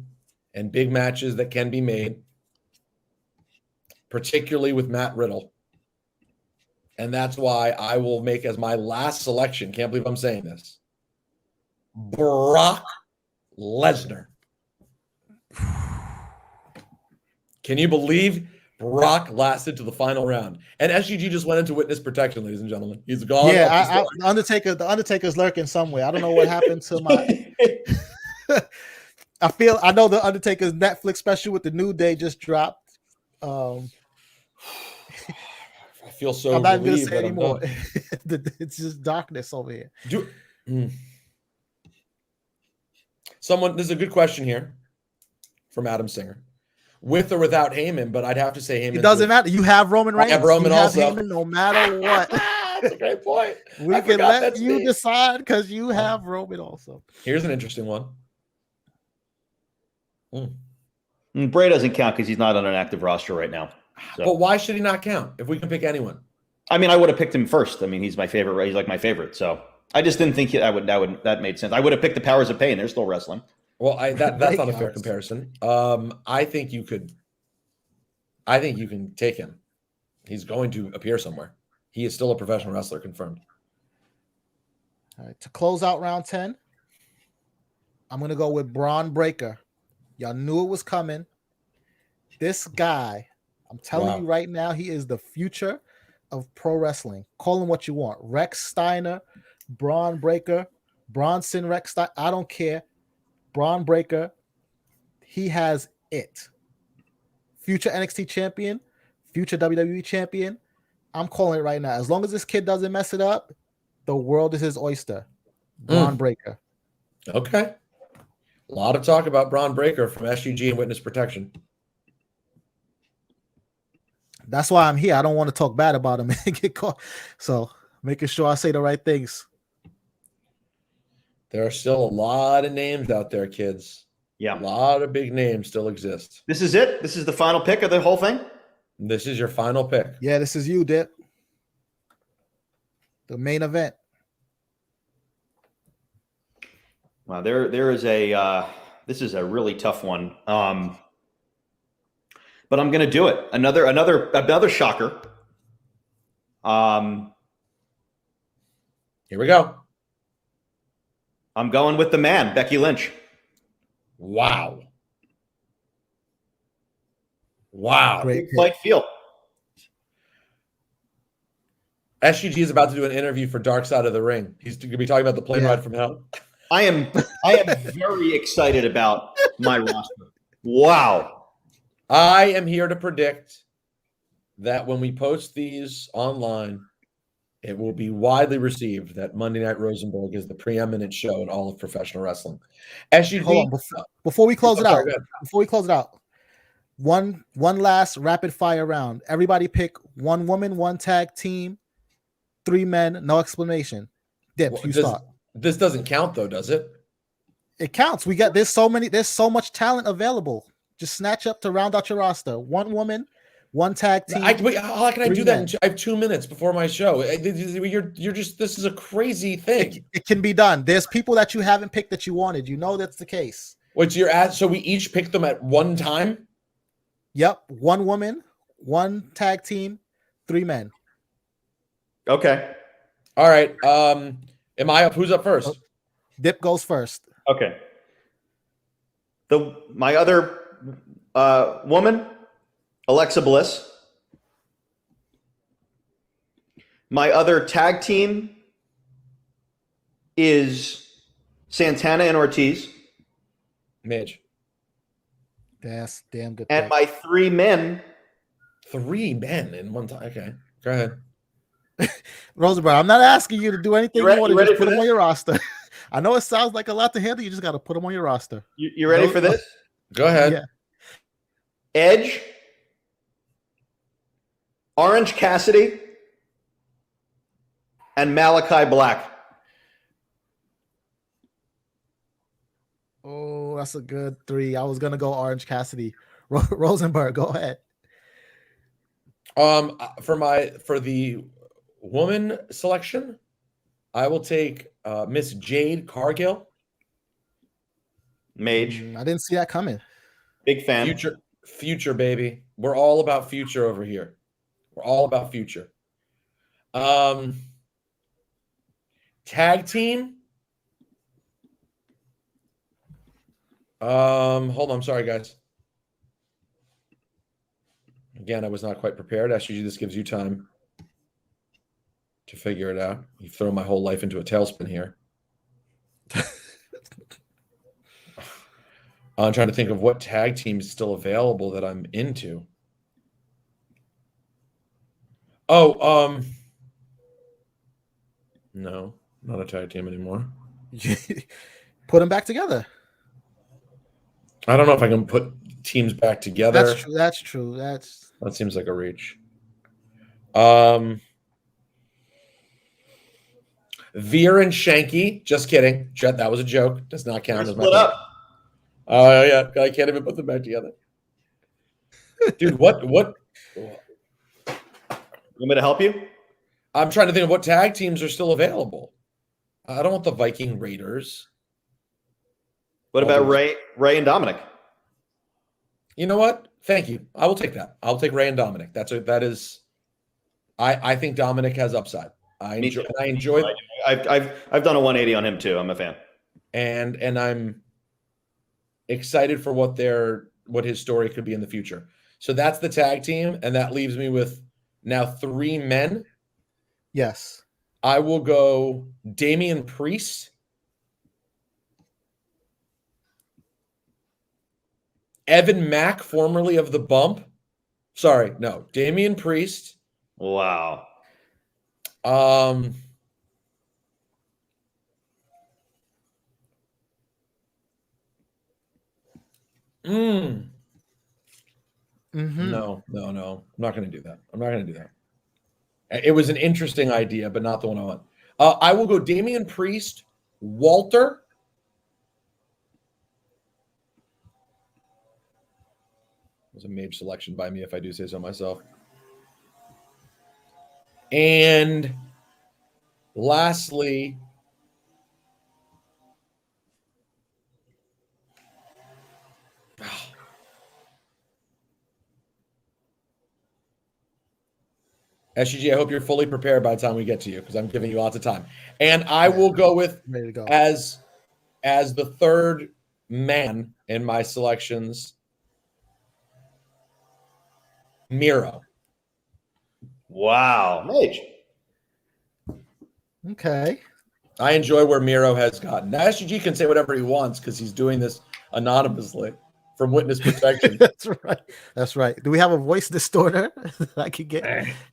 and big matches that can be made, particularly with Matt Riddle. And that's why I will make as my last selection, can't believe I'm saying this, Brock Lesnar. Can you believe Brock lasted to the final round? And SGG just went into witness protection, ladies and gentlemen. He's gone. Yeah, the Undertaker's lurking somewhere. I don't know what happened to my. I know the Undertaker's Netflix special with the New Day just dropped. I feel so. I'm not going to say anymore. It's just darkness over here. This is a good question here from Adam Singer. With or without Heyman, but I'd have to say Heyman. It doesn't matter. You have Roman Reigns. I have Roman also. Heyman no matter what. That's a great point. We can let you decide because you have Roman also. Here's an interesting one. Bray doesn't count because he's not on an active roster right now. So. But why should he not count if we can pick anyone? I mean, I would have picked him first. I mean, he's my favorite. He's like my favorite. So I just didn't think that made sense. I would have picked the Powers of Pain. They're still wrestling. Well, that's not a fair comparison. I think you can take him. He's going to appear somewhere. He is still a professional wrestler, confirmed. All right, to close out round 10, I'm going to go with Braun Breaker. Y'all knew it was coming. This guy, I'm telling you right now, he is the future of pro wrestling. Call him what you want. Rex Steiner, Braun Breaker, Bronson Rex Steiner. I don't care. Braun Breaker, he has it. Future NXT champion, future WWE champion. I'm calling it right now. As long as this kid doesn't mess it up, the world is his oyster. Braun Breaker. Okay. A lot of talk about Braun Breaker from SUG and Witness Protection. That's why I'm here. I don't want to talk bad about him and get caught. So making sure I say the right things. There are still a lot of names out there, kids. Yeah. A lot of big names still exist. This is it? This is the final pick of the whole thing? This is your final pick. Yeah, this is you, Dip. The main event. Wow, there is a this is a really tough one. But I'm going to do it. Another shocker. Here we go. I'm going with the man, Becky Lynch. Wow. Great Like feel. SGG is about to do an interview for Dark Side of the Ring. He's going to be talking about the plane ride from hell. I am very excited about my roster. Wow. I am here to predict that when we post these online, it will be widely received that Monday Night Rosenberg is the preeminent show in all of professional wrestling. SGG, Hold on, before we close it out. One last rapid fire round. Everybody pick one woman, one tag team, 3 men, no explanation. Dips, you start. This doesn't count though, does it? It counts. There's so much talent available. Just snatch up to round out your roster. One woman, one tag team. How can I do that? I have 2 minutes before my show. You're just, this is a crazy thing. It can be done. There's people that you haven't picked that you wanted. You know that's the case. So we each pick them at one time? Yep. One woman, one tag team, 3 men. Okay. All right. Am I up? Who's up first? Dip goes first. Okay. My other woman, Alexa Bliss. My other tag team is Santana and Ortiz. Midge. That's damn good. And my 3 men. 3 men in one time. Okay. Go ahead. Rosenberg, I'm not asking you to do anything more than just put them on your roster. I know it sounds like a lot to handle. You just got to put them on your roster. You ready for this? Go ahead. Yeah. Edge, Orange Cassidy, and Malachi Black. Oh, that's a good 3. I was gonna go Orange Cassidy. Rosenberg, go ahead. For the woman selection, I will take Miss Jade Cargill. Mage. I didn't see that coming. Big fan. Future, baby. We're all about future over here. We're all about future. Tag team. Hold on. I'm sorry, guys. Again, I was not quite prepared. Actually, this gives you time to figure it out. You've thrown my whole life into a tailspin here. I'm trying to think of what tag team is still available that I'm into. Oh, no, not a tag team anymore. Put them back together. I don't know if I can put teams back together. That's true. That seems like a reach. Veer and Shanky. Just kidding. That was a joke. Does not count as my. Split up. Oh yeah, I can't even put them back together. Dude, what? You want me to help you? I'm trying to think of what tag teams are still available. I don't want the Viking Raiders. What about Ray and Dominic? You know what? Thank you. I will take that. I'll take Ray and Dominic. I think Dominic has upside. I enjoy. I've done a 180 on him too. I'm a fan. And I'm excited for what his story could be in the future. So that's the tag team, and that leaves me with now 3 men. Yes. I will go Damian Priest, Evan Mack, formerly of The Bump. Sorry, no, Damian Priest. Wow. Mm-hmm. No. I'm not going to do that. It was an interesting idea, but not the one I want. I will go Damian Priest, Walter. It was a mage selection by me, if I do say so myself. And lastly, SGG, I hope you're fully prepared by the time we get to you because I'm giving you lots of time. And I will go with Ready to go. as the third man in my selections, Miro. Wow. Mage. Okay. I enjoy where Miro has gotten. Now, SGG can say whatever he wants because he's doing this anonymously from witness protection. That's right. That's right. Do we have a voice distorter that I could get?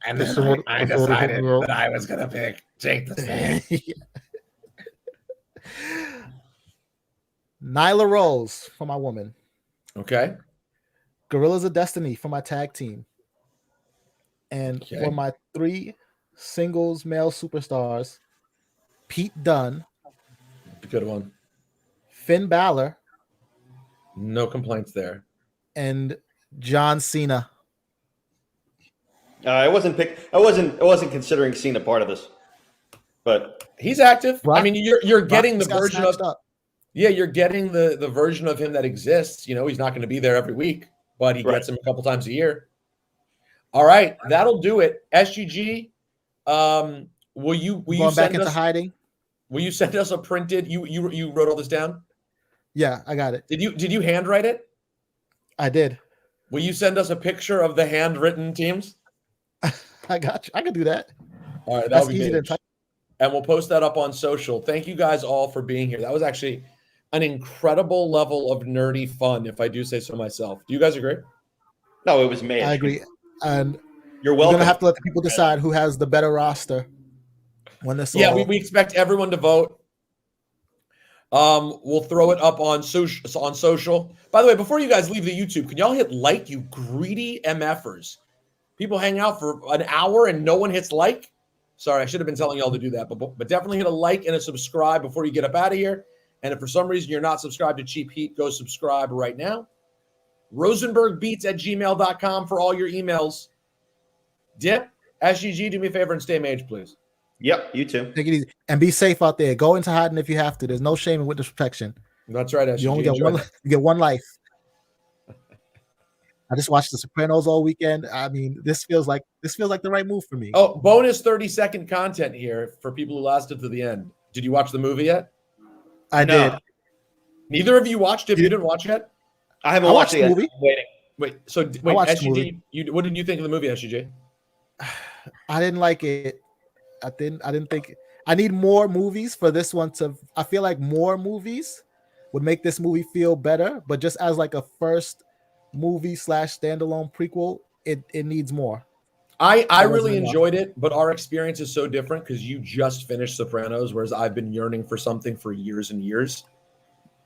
And Just then a little- I just a little decided roll. that I was going to pick Jake the Snake. Nyla Rose for my woman. Okay. Gorillas of Destiny for my tag team. And Okay. for my 3 singles male superstars, Pete Dunne, Good one. Finn Balor, No complaints there. and John Cena. I wasn't considering Cena part of this, but He's active. Brock- I mean, you're getting the Brock got version of snatched up. yeah, you're getting the version of him that exists. You know, he's not going to be there every week, but he Right. gets him a couple times a year. All right, that'll do it. SGG, will you Going back send into us hiding. will you send us a printed? You wrote all this down? Yeah, I got it. Did you handwrite it? I did. Will you send us a picture of the handwritten teams? I got you. I can do that. All right, That's that'll be easy to big. type. And we'll post that up on social. Thank you guys all for being here. That was actually an incredible level of nerdy fun, if I do say so myself. Do you guys agree? no, it was Mage. I agree. And You're we're welcome. gonna have to let the people decide who has the better roster when this Yeah, all we expect everyone to vote. We'll throw it up on social. By the way, before you guys leave the YouTube, can y'all hit like, you greedy MFers? People hang out for an hour and no one hits like. Sorry, I should have been telling y'all to do that, but definitely hit a like and a subscribe before you get up out of here. And if for some reason you're not subscribed to Cheap Heat, go subscribe right now. RosenbergBeats@gmail.com for all your emails. Dip, SGG, do me a favor and stay mage, please. Yep, you too. take it easy and be safe out there. Go into hiding if you have to. There's no shame in witness protection. That's right, SGG. You only get Enjoy one. that. You get one life. I just watched The Sopranos all weekend. I mean, this feels like the right move for me. Oh, bonus 30-second content here for people who lasted to the end. Did you watch the movie yet? I No. did. Neither of you watched it. You didn't watch yet? I haven't I watched watched it the yet. movie. I'm waiting. Wait, so I watched the SGG, what did you think of the movie, SGG? I didn't like it. I didn't think I need more movies for this one to. I feel like more movies would make this movie feel better, but just as like a first movie / standalone prequel, it needs more. I That really wasn't enough. enjoyed it, but our experience is so different because you just finished Sopranos, whereas I've been yearning for something for years and years.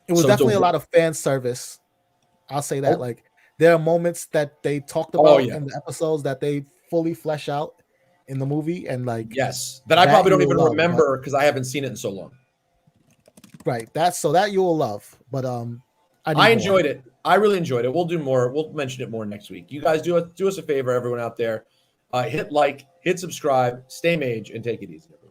It was So definitely a to- lot of fan service. I'll say that. Oh. Like there are moments that they talked Oh, about yeah. in the episodes that they fully flesh out in the movie, and like Yes, that I That probably don't you even will love, remember because I haven't seen it in so long. right, that you will love. But I enjoyed it. I really enjoyed it. We'll do more. We'll mention it more next week. You guys do us a favor, everyone out there. Hit like, hit subscribe, stay mage, and take it easy, everyone.